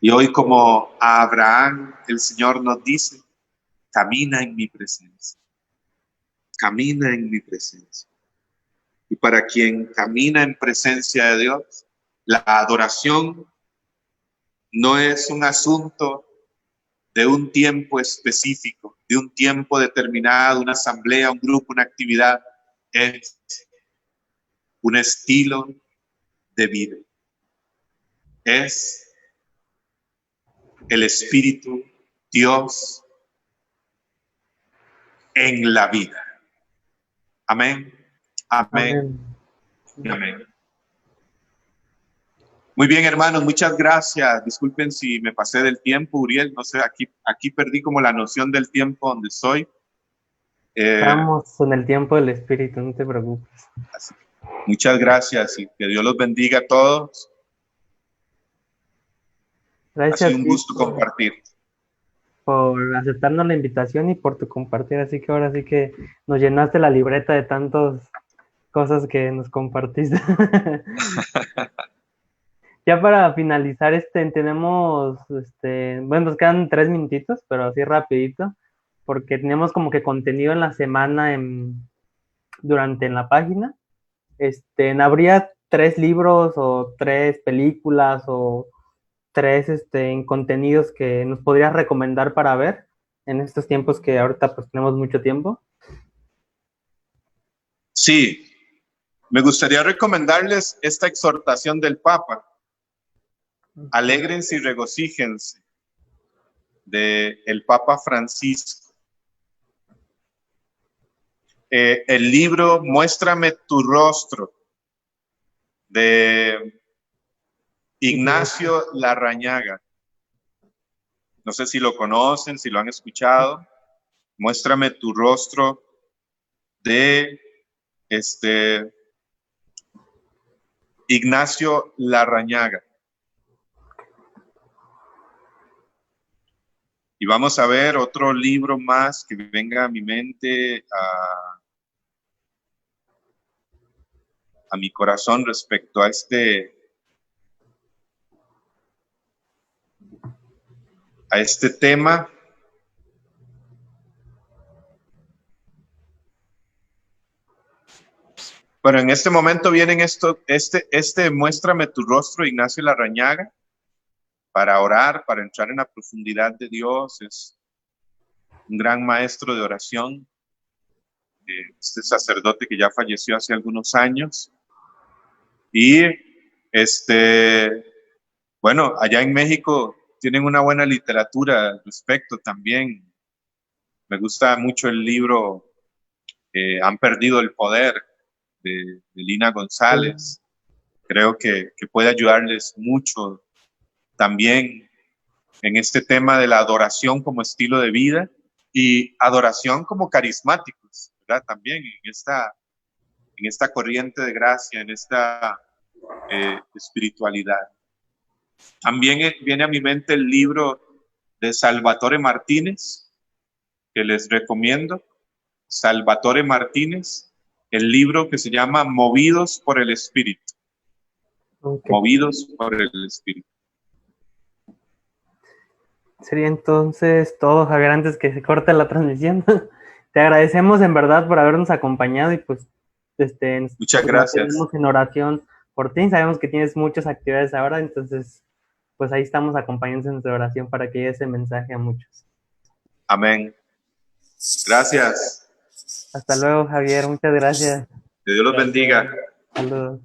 B: Y hoy, como a Abraham, el Señor nos dice, camina en mi presencia. Camina en mi presencia. Y para quien camina en presencia de Dios, la adoración no es un asunto de un tiempo específico, de un tiempo determinado, una asamblea, un grupo, una actividad. Es un estilo de vida. Es el Espíritu Dios en la vida. Amén. Amén. Amén. Amén. Muy bien, hermanos, muchas gracias. Disculpen si me pasé del tiempo, Uriel. No sé, aquí perdí como la noción del tiempo donde estoy.
A: Estamos en el tiempo del Espíritu, no te preocupes.
B: Así. Muchas gracias y que Dios los bendiga a todos.
A: Gracias
B: ha sido un gusto compartir.
A: Por aceptarnos la invitación y por tu compartir. Así que ahora sí que nos llenaste la libreta de tantas cosas que nos compartiste. Ya para finalizar, tenemos, bueno, nos quedan 3 minutitos, pero así rapidito, porque tenemos como que contenido en la semana durante en la página. ¿Habría 3 libros o 3 películas o 3 en contenidos que nos podrías recomendar para ver en estos tiempos que ahorita pues tenemos mucho tiempo?
B: Sí, me gustaría recomendarles esta exhortación del Papa. Alégrense y regocíjense, de el Papa Francisco. El libro Muéstrame tu rostro, de Ignacio Larrañaga. No sé si lo conocen, si lo han escuchado. Muéstrame tu rostro, de Ignacio Larrañaga. Y vamos a ver otro libro más que venga a mi mente, a mi corazón respecto a este tema. Bueno, en este momento vienen Muéstrame tu rostro, Ignacio Larrañaga, para orar, para entrar en la profundidad de Dios. Es un gran maestro de oración, este sacerdote que ya falleció hace algunos años. Y bueno, allá en México tienen una buena literatura al respecto también. Me gusta mucho el libro Han perdido el poder, de Lina González. Creo que puede ayudarles mucho también en este tema de la adoración como estilo de vida y adoración como carismáticos, ¿verdad? También en esta corriente de gracia, en esta espiritualidad. También viene a mi mente el libro de Salvatore Martínez, que les recomiendo. Salvatore Martínez, el libro que se llama Movidos por el Espíritu. Okay. Movidos por el Espíritu.
A: Sería entonces todo, Javier, antes que se corte la transmisión. Te agradecemos en verdad por habernos acompañado y pues
B: muchas gracias.
A: Nos en oración por ti. Sabemos que tienes muchas actividades ahora, entonces pues ahí estamos acompañándonos en nuestra oración para que llegue ese mensaje a muchos.
B: Amén. Gracias.
A: Hasta luego, Javier. Muchas gracias.
B: Que Dios los bendiga.
A: Saludos.